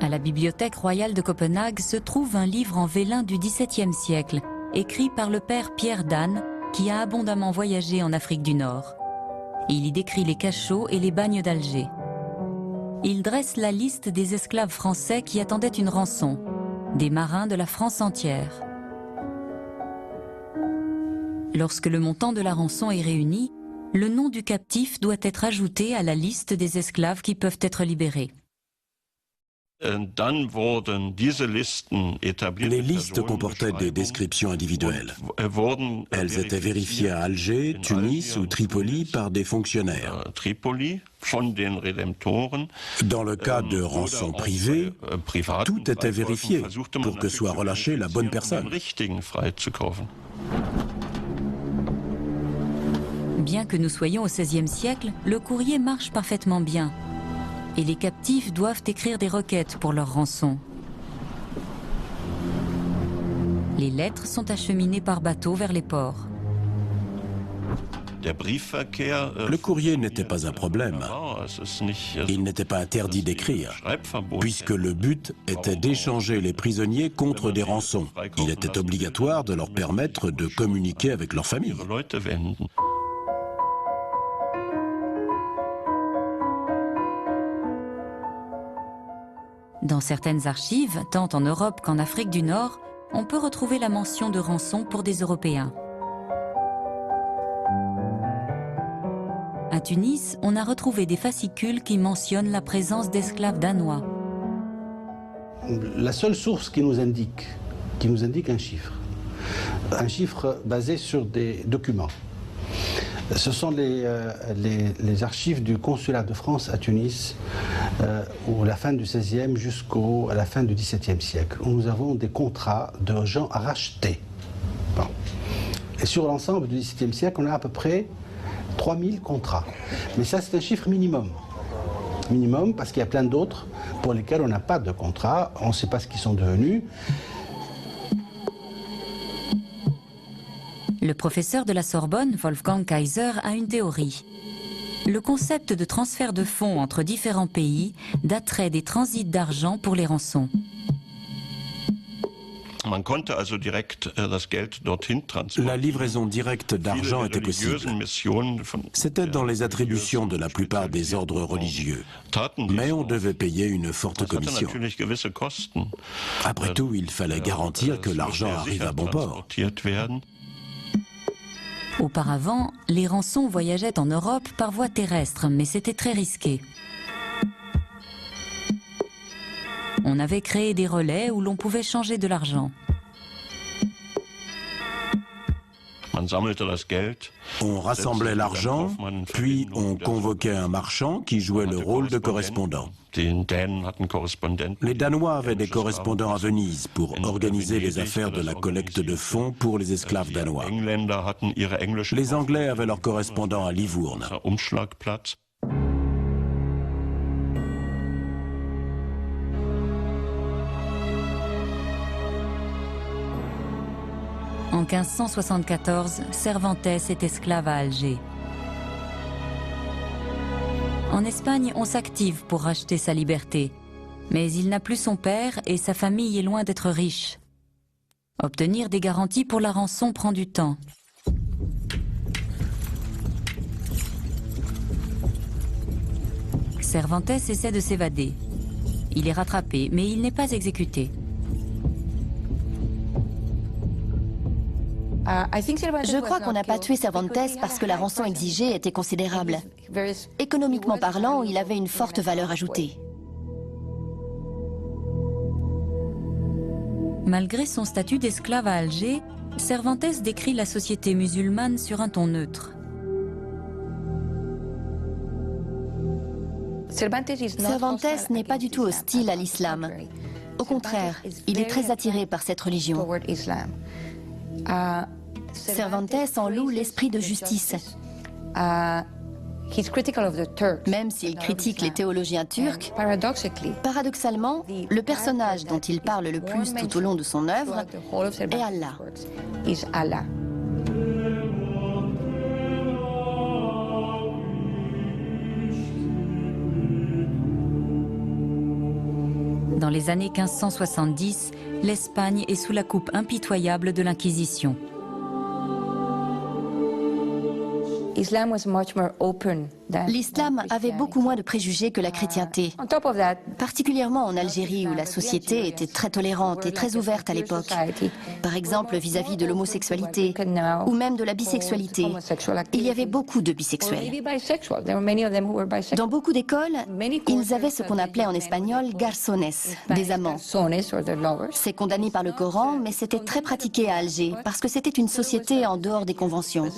À la Bibliothèque royale de Copenhague se trouve un livre en vélin du XVIIe siècle, écrit par le père Pierre Danne, qui a abondamment voyagé en Afrique du Nord. Il y décrit les cachots et les bagnes d'Alger. Il dresse la liste des esclaves français qui attendaient une rançon, des marins de la France entière. Lorsque le montant de la rançon est réuni, le nom du captif doit être ajouté à la liste des esclaves qui peuvent être libérés. Les listes comportaient des descriptions individuelles. Elles étaient vérifiées à Alger, Tunis ou Tripoli par des fonctionnaires. Dans le cas de rançons privées, tout était vérifié pour que soit relâchée la bonne personne. Bien que nous soyons au XVIe siècle, le courrier marche parfaitement bien. Et les captifs doivent écrire des requêtes pour leur rançon. Les lettres sont acheminées par bateau vers les ports. Le courrier n'était pas un problème. Il n'était pas interdit d'écrire, puisque le but était d'échanger les prisonniers contre des rançons. Il était obligatoire de leur permettre de communiquer avec leurs familles. Dans certaines archives, tant en Europe qu'en Afrique du Nord, on peut retrouver la mention de rançon pour des Européens. À Tunis, on a retrouvé des fascicules qui mentionnent la présence d'esclaves danois. La seule source qui nous indique un chiffre basé sur des documents. Ce sont les archives du consulat de France à Tunis, à la fin du XVIe jusqu'à la fin du XVIIe siècle, où nous avons des contrats de gens à racheter. Bon. Et sur l'ensemble du XVIIe siècle, on a à peu près 3000 contrats. Mais ça, c'est un chiffre minimum. Minimum, parce qu'il y a plein d'autres pour lesquels on n'a pas de contrat, on ne sait pas ce qu'ils sont devenus. Le professeur de la Sorbonne, Wolfgang Kaiser, a une théorie. Le concept de transfert de fonds entre différents pays daterait des transits d'argent pour les rançons. La livraison directe d'argent était possible. C'était dans les attributions de la plupart des ordres religieux. Mais on devait payer une forte commission. Après tout, il fallait garantir que l'argent arrive à bon port. Auparavant, les rançons voyageaient en Europe par voie terrestre, mais c'était très risqué. On avait créé des relais où l'on pouvait changer de l'argent. On rassemblait l'argent, puis on convoquait un marchand qui jouait le rôle de correspondant. Les Danois avaient des correspondants à Venise pour organiser les affaires de la collecte de fonds pour les esclaves danois. Les Anglais avaient leurs correspondants à Livourne. En 1574, Cervantes est esclave à Alger. En Espagne, on s'active pour racheter sa liberté. Mais il n'a plus son père et sa famille est loin d'être riche. Obtenir des garanties pour la rançon prend du temps. Cervantes essaie de s'évader. Il est rattrapé, mais il n'est pas exécuté. Je crois qu'on n'a pas tué Cervantes parce que la rançon exigée était considérable. Économiquement parlant, il avait une forte valeur ajoutée. Malgré son statut d'esclave à Alger, Cervantes décrit la société musulmane sur un ton neutre. Cervantes n'est pas du tout hostile à l'islam. Au contraire, il est très attiré par cette religion. Cervantes en loue l'esprit de justice. Même s'il critique les théologiens turcs, paradoxalement, le personnage dont il parle le plus tout au long de son œuvre est Allah. Dans les années 1570, l'Espagne est sous la coupe impitoyable de l'Inquisition. L'islam avait beaucoup moins de préjugés que la chrétienté, particulièrement en Algérie où la société était très tolérante et très ouverte à l'époque. Par exemple vis-à-vis de l'homosexualité ou même de la bisexualité. Il y avait beaucoup de bisexuels. Dans beaucoup d'écoles, ils avaient ce qu'on appelait en espagnol garçones, des amants. C'est condamné par le Coran, mais c'était très pratiqué à Alger parce que c'était une société en dehors des conventions.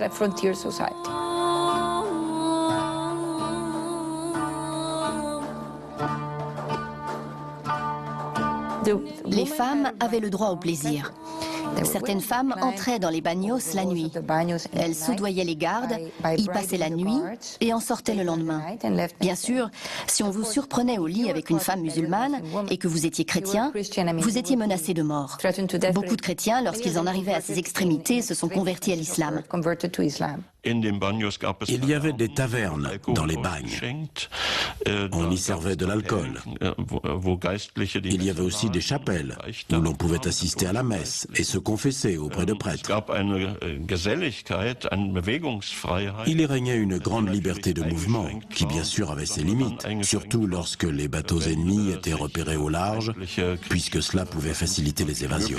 Les femmes avaient le droit au plaisir. Certaines femmes entraient dans les bagnos la nuit. Elles soudoyaient les gardes, y passaient la nuit et en sortaient le lendemain. Bien sûr, si on vous surprenait au lit avec une femme musulmane et que vous étiez chrétien, vous étiez menacé de mort. Beaucoup de chrétiens, lorsqu'ils en arrivaient à ces extrémités, se sont convertis à l'islam. Il y avait des tavernes dans les bagnes. On y servait de l'alcool. Il y avait aussi des chapelles où l'on pouvait assister à la messe et se confesser auprès de prêtres. Il y régnait une grande liberté de mouvement, qui bien sûr avait ses limites, surtout lorsque les bateaux ennemis étaient repérés au large, puisque cela pouvait faciliter les évasions.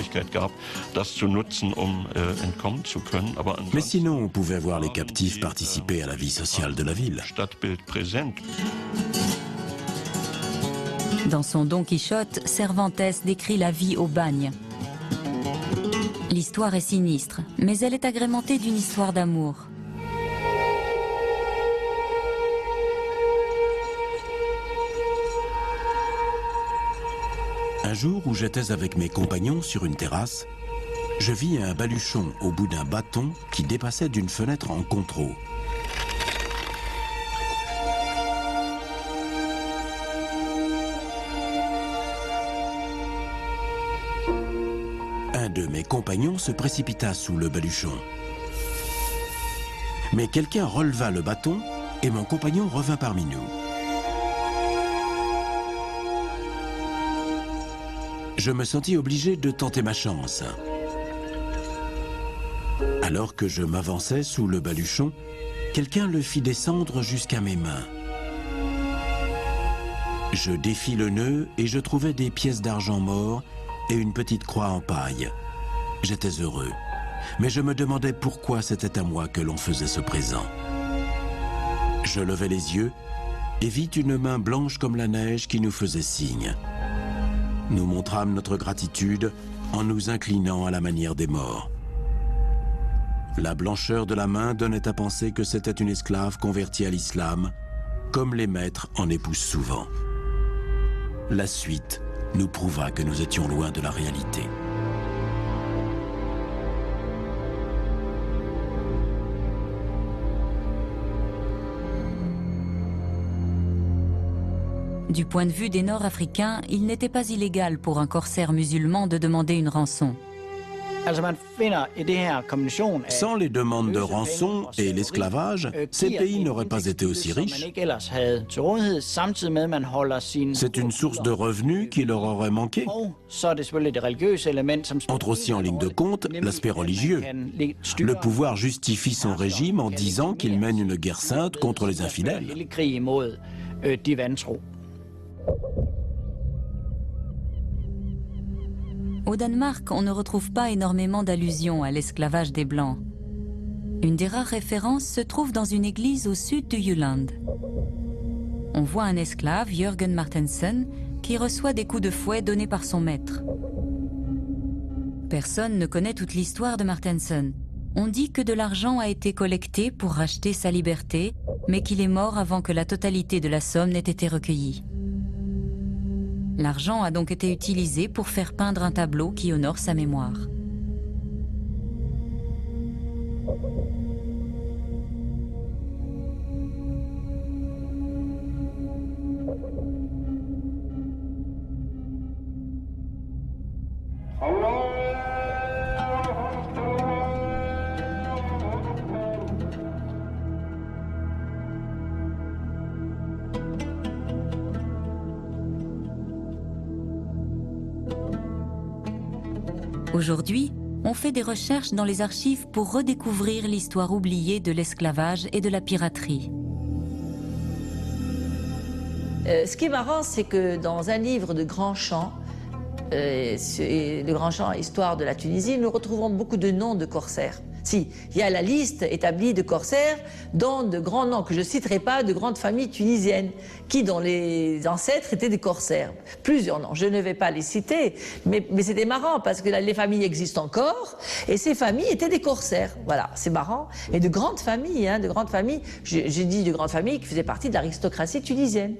Mais sinon, on pouvait voir les captifs participer à la vie sociale de la ville. Dans son Don Quichotte, Cervantes décrit la vie au bagne. L'histoire est sinistre, mais elle est agrémentée d'une histoire d'amour. Un jour où j'étais avec mes compagnons sur une terrasse, je vis un baluchon au bout d'un bâton qui dépassait d'une fenêtre en contrô. Un de mes compagnons se précipita sous le baluchon. Mais quelqu'un releva le bâton et mon compagnon revint parmi nous. Je me sentis obligé de tenter ma chance. Alors que je m'avançais sous le baluchon, quelqu'un le fit descendre jusqu'à mes mains. Je défis le nœud et je trouvais des pièces d'argent mort et une petite croix en paille. J'étais heureux, mais je me demandais pourquoi c'était à moi que l'on faisait ce présent. Je levai les yeux et vis une main blanche comme la neige qui nous faisait signe. Nous montrâmes notre gratitude en nous inclinant à la manière des morts. La blancheur de la main donnait à penser que c'était une esclave convertie à l'islam, comme les maîtres en épousent souvent. La suite nous prouva que nous étions loin de la réalité. Du point de vue des Nord-Africains, il n'était pas illégal pour un corsaire musulman de demander une rançon. Sans les demandes de rançon et l'esclavage, ces pays n'auraient pas été aussi riches. C'est une source de revenus qui leur aurait manqué. Entre aussi en ligne de compte l'aspect religieux. Le pouvoir justifie son régime en disant qu'il mène une guerre sainte contre les infidèles. Au Danemark, on ne retrouve pas énormément d'allusions à l'esclavage des Blancs. Une des rares références se trouve dans une église au sud du Jylland. On voit un esclave, Jørgen Martensen, qui reçoit des coups de fouet donnés par son maître. Personne ne connaît toute l'histoire de Martensen. On dit que de l'argent a été collecté pour racheter sa liberté, mais qu'il est mort avant que la totalité de la somme n'ait été recueillie. L'argent a donc été utilisé pour faire peindre un tableau qui honore sa mémoire. Aujourd'hui, on fait des recherches dans les archives pour redécouvrir l'histoire oubliée de l'esclavage et de la piraterie. Ce qui est marrant, c'est que dans un livre de Grandchamp, le Grandchamp Histoire de la Tunisie, nous retrouvons beaucoup de noms de corsaires. Si, il y a la liste établie de corsaires, dont de grands noms que je ne citerai pas, de grandes familles tunisiennes, dont les ancêtres étaient des corsaires. Plusieurs noms, je ne vais pas les citer, mais c'était marrant parce que les familles existent encore, et ces familles étaient des corsaires. Voilà, c'est marrant. Et de grandes familles, j'ai dit de grandes familles qui faisaient partie de l'aristocratie tunisienne.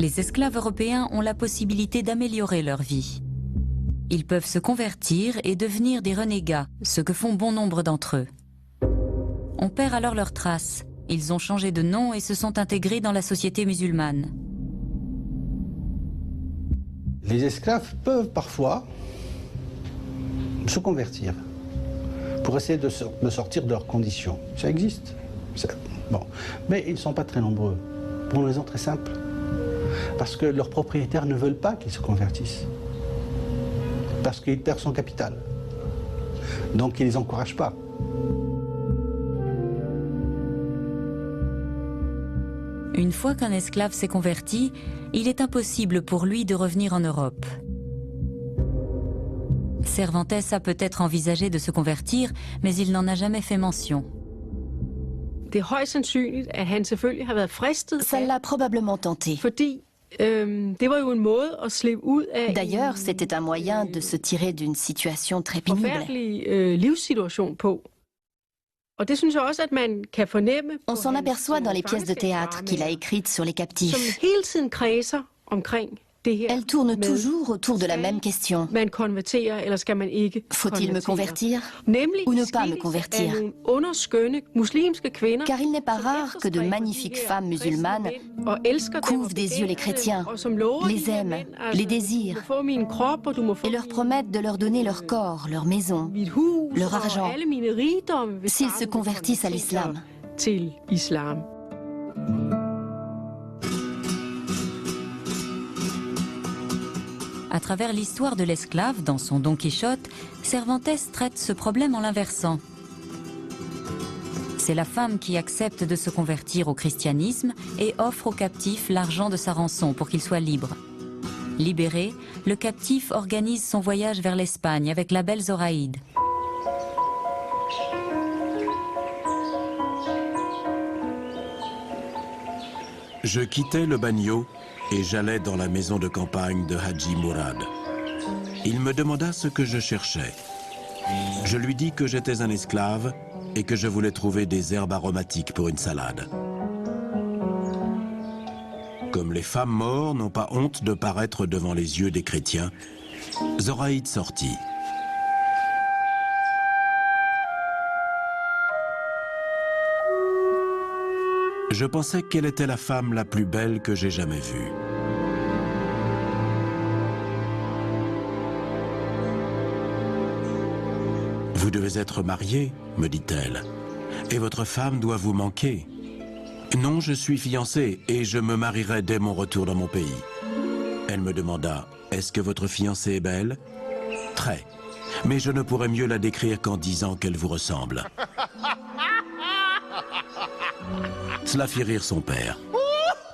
Les esclaves européens ont la possibilité d'améliorer leur vie. Ils peuvent se convertir et devenir des renégats, ce que font bon nombre d'entre eux. On perd alors leurs traces. Ils ont changé de nom et se sont intégrés dans la société musulmane. Les esclaves peuvent parfois se convertir pour essayer de sortir de leurs conditions. Ça existe. Bon. Mais ils ne sont pas très nombreux, pour une raison très simple. Parce que leurs propriétaires ne veulent pas qu'ils se convertissent. Parce qu'il perd son capital. Donc ils ne les encouragent pas. Une fois qu'un esclave s'est converti, il est impossible pour lui de revenir en Europe. Cervantes a peut-être envisagé de se convertir, mais il n'en a jamais fait mention. Ça l'a probablement tenté. D'ailleurs, c'était un moyen de se tirer d'une situation très pénible. On s'en aperçoit dans les pièces de théâtre qu'il a écrites sur les captifs. Elles tournent toujours autour de la même question. Faut-il me convertir ou ne pas me convertir? Car il n'est pas rare que de magnifiques femmes musulmanes couvrent des yeux les chrétiens, les aiment, les désirent et leur promettent de leur donner leur corps, leur maison, leur argent, s'ils se convertissent à l'islam. À travers l'histoire de l'esclave, dans son Don Quichotte, Cervantes traite ce problème en l'inversant. C'est la femme qui accepte de se convertir au christianisme et offre au captif l'argent de sa rançon pour qu'il soit libre. Libéré, le captif organise son voyage vers l'Espagne avec la belle Zoraïde. Je quittais le bagnio et j'allais dans la maison de campagne de Hadji Mourad. Il me demanda ce que je cherchais. Je lui dis que j'étais un esclave et que je voulais trouver des herbes aromatiques pour une salade. Comme les femmes mortes n'ont pas honte de paraître devant les yeux des chrétiens, Zoraïde sortit. Je pensais qu'elle était la femme la plus belle que j'ai jamais vue. Vous devez être marié, me dit-elle, et votre femme doit vous manquer. Non, je suis fiancée et je me marierai dès mon retour dans mon pays. Elle me demanda, est-ce que votre fiancée est belle? Très, mais je ne pourrais mieux la décrire qu'en disant qu'elle vous ressemble. Cela fit rire son père.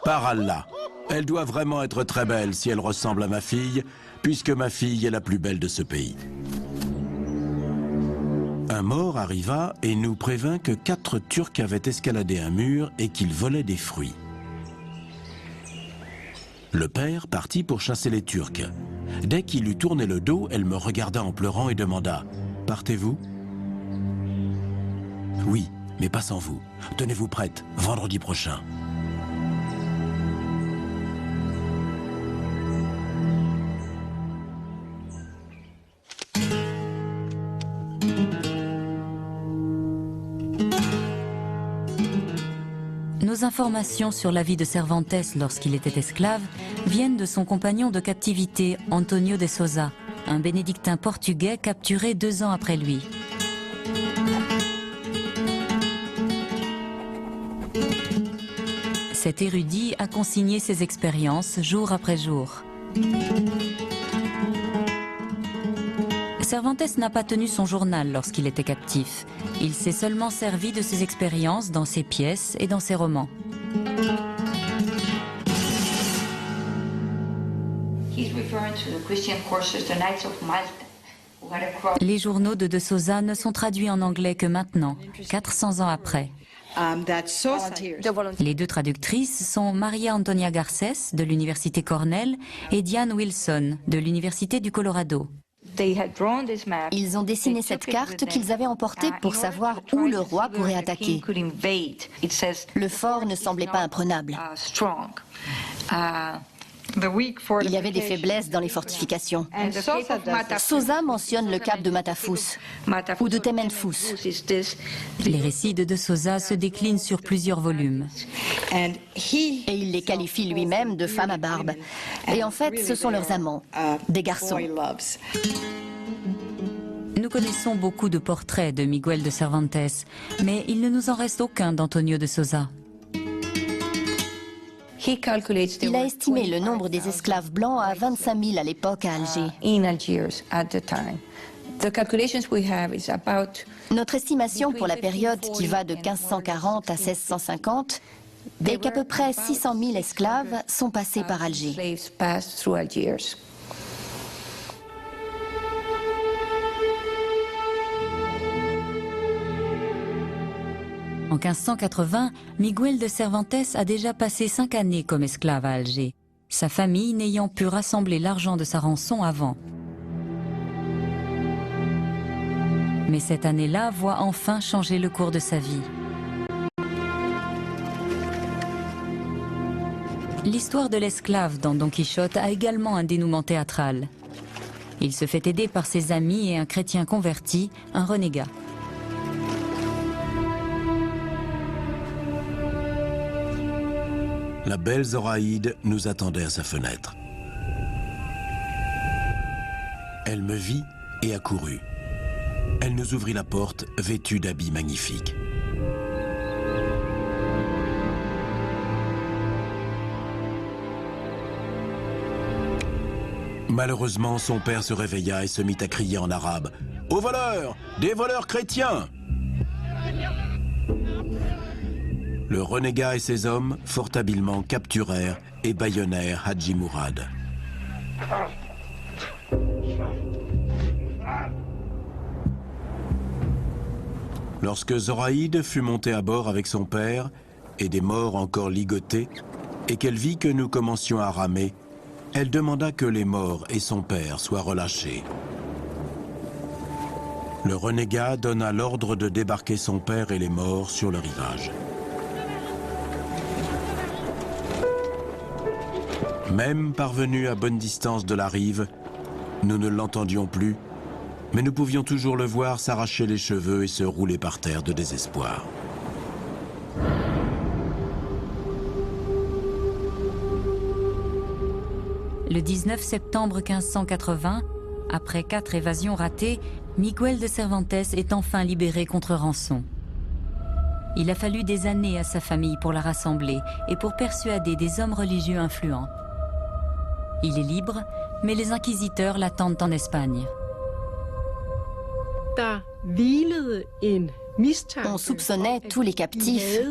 Par Allah, elle doit vraiment être très belle si elle ressemble à ma fille, puisque ma fille est la plus belle de ce pays. Un mort arriva et nous prévint que 4 Turcs avaient escaladé un mur et qu'ils volaient des fruits. Le père partit pour chasser les Turcs. Dès qu'il eut tourné le dos, elle me regarda en pleurant et demanda « Partez-vous » ? « Oui, mais pas sans vous. Tenez-vous prête, vendredi prochain. » Nos informations sur la vie de Cervantes lorsqu'il était esclave viennent de son compagnon de captivité, Antonio de Sousa, un bénédictin portugais capturé 2 ans après lui. Cet érudit a consigné ses expériences jour après jour. Cervantes n'a pas tenu son journal lorsqu'il était captif. Il s'est seulement servi de ses expériences dans ses pièces et dans ses romans. Les journaux de Sousa ne sont traduits en anglais que maintenant, 400 ans après. Les 2 traductrices sont Maria Antonia Garcés de l'Université Cornell et Diane Wilson de l'Université du Colorado. Ils ont dessiné cette carte qu'ils avaient emportée pour savoir où le roi pourrait attaquer. Le fort ne semblait pas imprenable. Il y avait des faiblesses dans les fortifications. Sousa mentionne le cap de Matafous ou de Temenfous. Les récits de Sousa se déclinent sur plusieurs volumes. Et il les qualifie lui-même de femmes à barbe. Et en fait, ce sont leurs amants, des garçons. Nous connaissons beaucoup de portraits de Miguel de Cervantes, mais il ne nous en reste aucun d'Antonio de Sousa. Il a estimé le nombre des esclaves blancs à 25 000 à l'époque à Alger. Notre estimation pour la période qui va de 1540 à 1650 est qu'à peu près 600 000 esclaves sont passés par Alger. En 1580, Miguel de Cervantes a déjà passé 5 années comme esclave à Alger, sa famille n'ayant pu rassembler l'argent de sa rançon avant. Mais cette année-là voit enfin changer le cours de sa vie. L'histoire de l'esclave dans Don Quichotte a également un dénouement théâtral. Il se fait aider par ses amis et un chrétien converti, un renégat. La belle Zoraïde nous attendait à sa fenêtre. Elle me vit et accourut. Elle nous ouvrit la porte, vêtue d'habits magnifiques. Malheureusement, son père se réveilla et se mit à crier en arabe « Aux voleurs! Des voleurs chrétiens !» Le renégat et ses hommes, fort habilement, capturèrent et bâillonnèrent Hadji Mourad. Lorsque Zoraïde fut montée à bord avec son père et des morts encore ligotés, et qu'elle vit que nous commencions à ramer, elle demanda que les morts et son père soient relâchés. Le renégat donna l'ordre de débarquer son père et les morts sur le rivage. Même parvenu à bonne distance de la rive, nous ne l'entendions plus, mais nous pouvions toujours le voir s'arracher les cheveux et se rouler par terre de désespoir. Le 19 septembre 1580, après 4 évasions ratées, Miguel de Cervantes est enfin libéré contre rançon. Il a fallu des années à sa famille pour la rassembler et pour persuader des hommes religieux influents. Il est libre, mais les inquisiteurs l'attendent en Espagne. On soupçonnait tous les captifs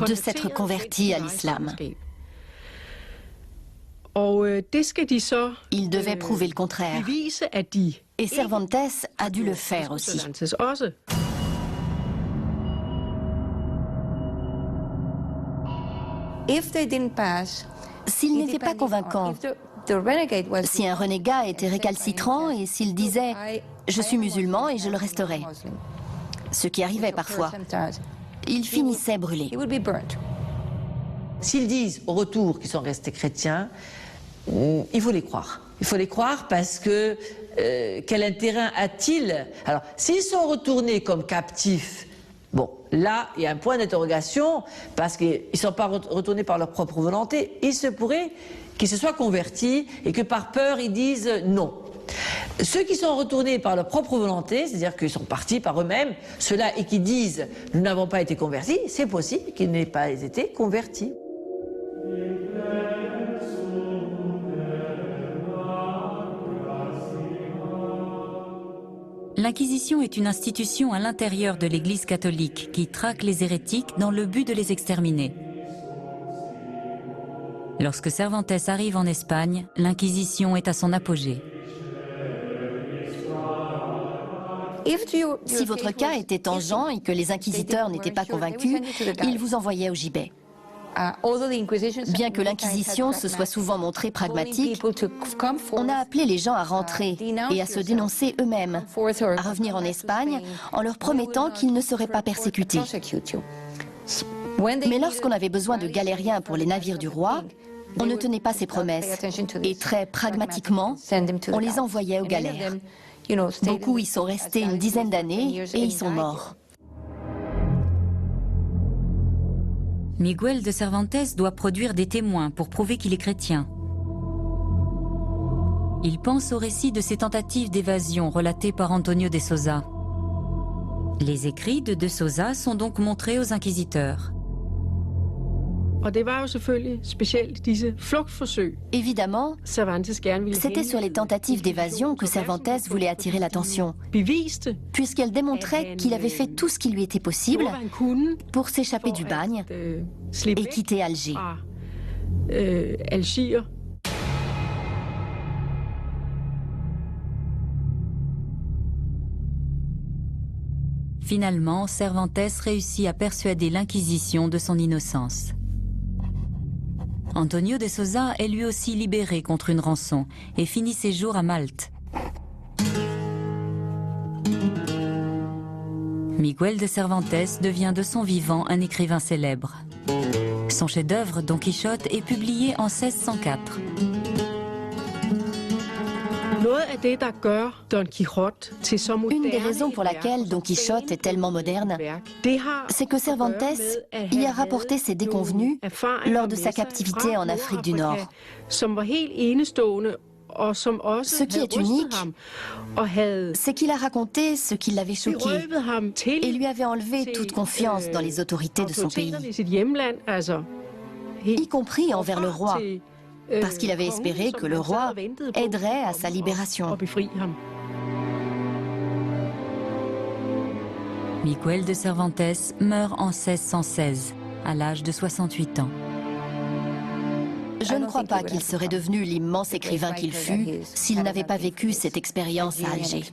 de s'être convertis à l'islam. Ils devaient prouver le contraire. Et Cervantes a dû le faire aussi. S'il n'était pas convaincant, si un renégat était récalcitrant et s'il disait « je suis musulman et je le resterai », ce qui arrivait parfois, il finissait brûlé. S'ils disent au retour qu'ils sont restés chrétiens, il faut les croire. Il faut les croire parce que quel intérêt a-t-il? Alors, s'ils sont retournés comme captifs, bon, là, il y a un point d'interrogation parce qu'ils ne sont pas retournés par leur propre volonté. Il se pourrait qu'ils se soient convertis et que par peur, ils disent non. Ceux qui sont retournés par leur propre volonté, c'est-à-dire qu'ils sont partis par eux-mêmes, ceux-là et qui disent « nous n'avons pas été convertis », c'est possible qu'ils n'aient pas été convertis. L'Inquisition est une institution à l'intérieur de l'Église catholique qui traque les hérétiques dans le but de les exterminer. Lorsque Cervantes arrive en Espagne, l'Inquisition est à son apogée. Si votre cas était tangent et que les inquisiteurs n'étaient pas convaincus, ils vous envoyaient au gibet. Bien que l'Inquisition se soit souvent montrée pragmatique, on a appelé les gens à rentrer et à se dénoncer eux-mêmes, à revenir en Espagne en leur promettant qu'ils ne seraient pas persécutés. Mais lorsqu'on avait besoin de galériens pour les navires du roi, on ne tenait pas ces promesses et très pragmatiquement, on les envoyait aux galères. Beaucoup y sont restés une dizaine d'années et y sont morts. Miguel de Cervantes doit produire des témoins pour prouver qu'il est chrétien. Il pense au récit de ses tentatives d'évasion relatées par Antonio de Sousa. Les écrits de Sousa sont donc montrés aux inquisiteurs. Évidemment, c'était sur les tentatives d'évasion que Cervantes voulait attirer l'attention, puisqu'elle démontrait qu'il avait fait tout ce qui lui était possible pour s'échapper du bagne et quitter Alger. Finalement, Cervantes réussit à persuader l'Inquisition de son innocence. Antonio de Sousa est lui aussi libéré contre une rançon et finit ses jours à Malte. Miguel de Cervantes devient de son vivant un écrivain célèbre. Son chef-d'œuvre, Don Quichotte, est publié en 1604. Une des raisons pour laquelle Don Quichotte est tellement moderne, c'est que Cervantes y a rapporté ses déconvenues lors de sa captivité en Afrique du Nord. Ce qui est unique, c'est qu'il a raconté ce qui l'avait choqué et lui avait enlevé toute confiance dans les autorités de son pays, y compris envers le roi, parce qu'il avait espéré que le roi aiderait à sa libération. Miguel de Cervantes meurt en 1616, à l'âge de 68 ans. Je ne crois pas qu'il serait devenu l'immense écrivain qu'il fut s'il n'avait pas vécu cette expérience à Alger.